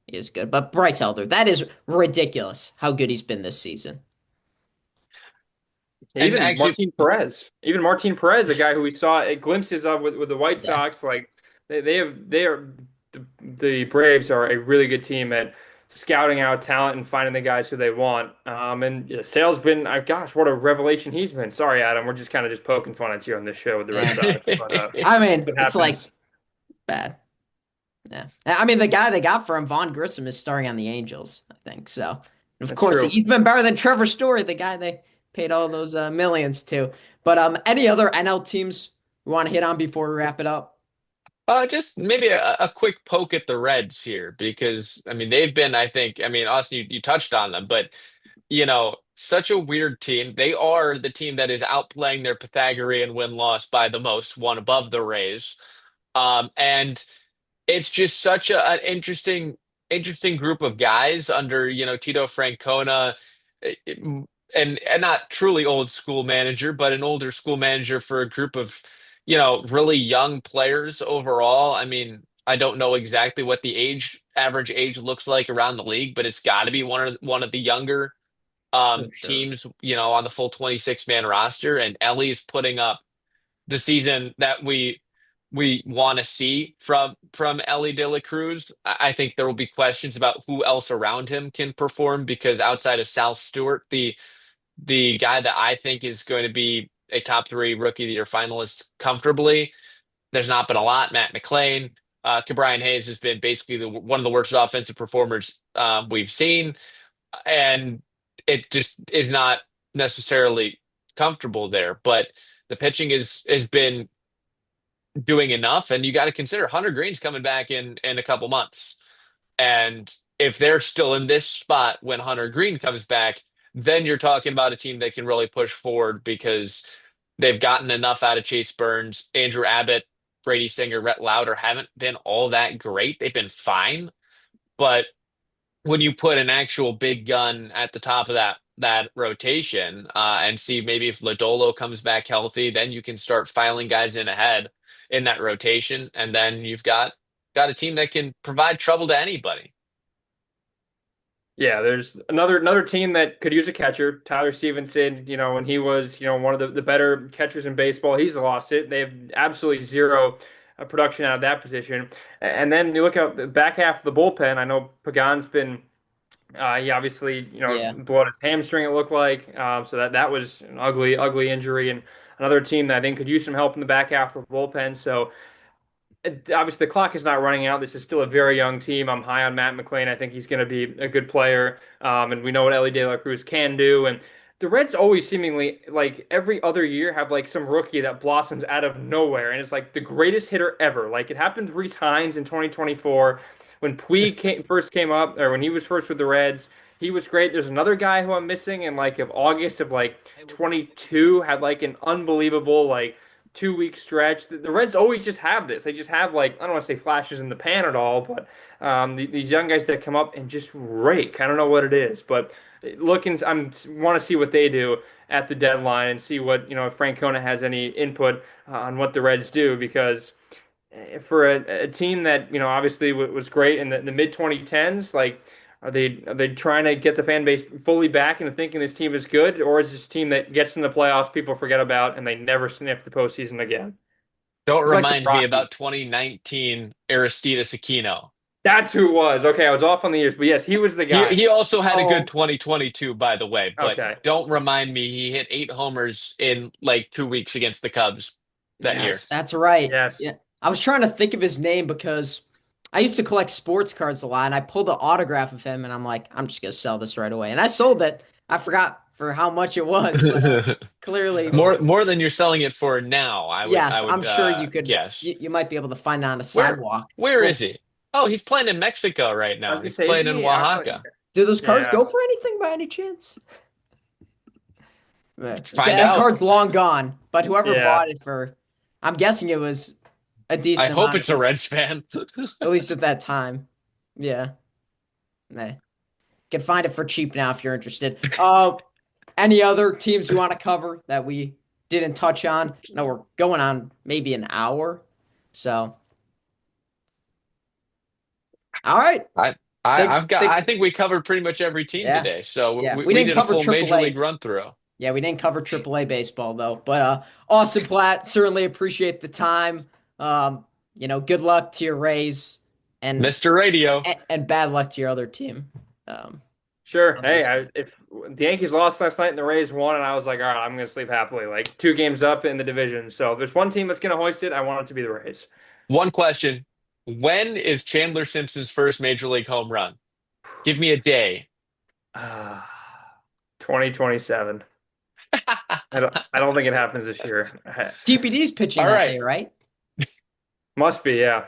he is good. But Bryce Elder, that is ridiculous how good he's been this season. And actually, Even Martin Perez, a guy who we saw glimpses of with the White Yeah. Sox, like they are the Braves are a really good team at scouting out talent and finding the guys who they want. And Sale's been, gosh, what a revelation he's been. Sorry, Adam, we're just kind of just poking fun at you on this show with the Red Yeah. Sox, but I that's mean, what it's like happens. bad. Yeah. I mean, the guy they got from Vaughn Grissom is starring on the Angels, I think. So, of That's course, true. he's been better than Trevor Story, the guy they paid all those millions to. But any other NL teams we want to hit on before we wrap it up? just maybe a quick poke at the Reds here because I mean they've been, I think, I mean, Austin, you touched on them, but such a weird team. They are the team that is outplaying their Pythagorean win-loss by the most, one above the Rays. And it's just such an interesting group of guys under, Tito Francona, eh, and not truly old school manager, but an older school manager for a group of really young players overall. I mean, I don't know exactly what the average age looks like around the league, but it's got to be one of the younger For sure. teams, on the full 26 man roster. And Ellie is putting up the season that we want to see from Ellie De La Cruz. I think there will be questions about who else around him can perform because outside of Sal Stewart, the guy that I think is going to be a top three rookie of the year finalist comfortably, there's not been a lot. Matt McClain, Cabrian Hayes has been basically one of the worst offensive performers we've seen, and it just is not necessarily comfortable there. But the pitching has been doing enough, and you got to consider Hunter Green's coming back in a couple months. And if they're still in this spot when Hunter Green comes back, then you're talking about a team that can really push forward because they've gotten enough out of Chase Burns, Andrew Abbott, Brady Singer, Rhett Lauder haven't been all that great. They've been fine, but when you put an actual big gun at the top of that rotation, and see maybe if Lodolo comes back healthy, then you can start filing guys in ahead in that rotation, and then you've got a team that can provide trouble to anybody. Yeah, there's another team that could use a catcher. Tyler Stevenson, when he was, one of the better catchers in baseball, he's lost it. They have absolutely zero production out of that position. And then you look at the back half of the bullpen. I know Pagan's been, he obviously, Yeah. blew out his hamstring, it looked like. So that was an ugly, ugly injury. And another team that I think could use some help in the back half of the bullpen. So obviously the clock is not running out. This is still a very young team. I'm high on Matt McClain. I think he's going to be a good player. And we know what Ellie De La Cruz can do. And the Reds always seemingly like every other year have like some rookie that blossoms out of nowhere and it's like the greatest hitter ever. Like it happened to Reese Hynes in 2024 when first came up or when he was first with the Reds. He was great. There's another guy who I'm missing in like of August of like 22 had like an unbelievable like 2 week stretch. The Reds always just have this. They just have like I don't want to say flashes in the pan at all, but these young guys that come up and just rake. I don't know what it is, but looking, I want to see what they do at the deadline and see what if Francona has any input on what the Reds do because for a team that obviously was great in the mid 2010s, like. Are they trying to get the fan base fully back into thinking this team is good, or is this a team that gets in the playoffs, people forget about, and they never sniff the postseason again? Don't It's like the remind me Rockies. about 2019 Aristides Aquino. That's who it was. Okay, I was off on the years, but yes, he was the He guy. he also had a good Oh, 2022, by the way, but Okay. don't remind me he hit 8 homers in like 2 weeks against the Cubs that year. Yes. that's right. Yes. Yeah. I was trying to think of his name because I used to collect sports cards a lot and I pulled the autograph of him and I'm like, I'm just gonna sell this right away. And I sold it. I forgot for how much it was, but clearly, More than you're selling it for now, I yes, I'm would sure you could guess. you might be able to find it on a Where sidewalk. where is Well, he? Oh, he's playing in Mexico right I was now. gonna He's say, isn't playing in he? Oaxaca. do those cards Yeah. go for anything by any chance? Let's find That out. card's long gone, but whoever Yeah. bought it for, I'm guessing it was a I decent hope amount, it's a Reds fan. at least at that time. Yeah, eh. Can find it for cheap now if you're interested. Any other teams you want to cover that we didn't touch on? No, we're going on maybe an hour. So, all right. I, I Think, I've got I think, think we covered pretty much every team yeah, today. So yeah. we, We we didn't did a cover full Major League AAA. run through. Yeah, we didn't cover AAA baseball though. But Austin Platt, certainly appreciate the time. Good luck to your Rays and Mr. Radio. and bad luck to your other team. Um, Sure. on Hey, those. if the Yankees lost last night and the Rays won, and I was like, all right, I'm gonna sleep happily. Like 2 games up in the division. So if there's one team that's gonna hoist it, I want it to be the Rays. One question. When is Chandler Simpson's first Major League home run? Give me a day. Ah, 2027. I don't think it happens this year. TPD's pitching All that right. day, right? Must be, yeah.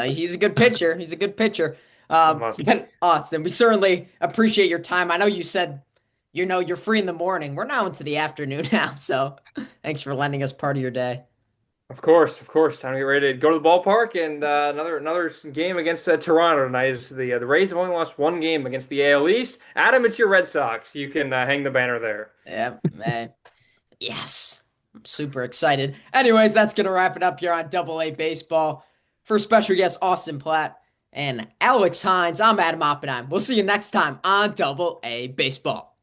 He's a good pitcher. He's a good pitcher. It must be. But Austin, we certainly appreciate your time. I know you said, you're free in the morning. We're now into the afternoon now, so thanks for lending us part of your day. Of course, of course. Time to get ready to go to the ballpark and another game against Toronto tonight. Is the Rays have only lost one game against the AL East. Adam, it's your Red Sox. You can hang the banner there. Yeah, man. Yes. I'm super excited. Anyways, that's going to wrap it up here on Double A Baseball. For special guest Austin Platt and Alex Hynes, I'm Adam Oppenheim. We'll see you next time on Double A Baseball.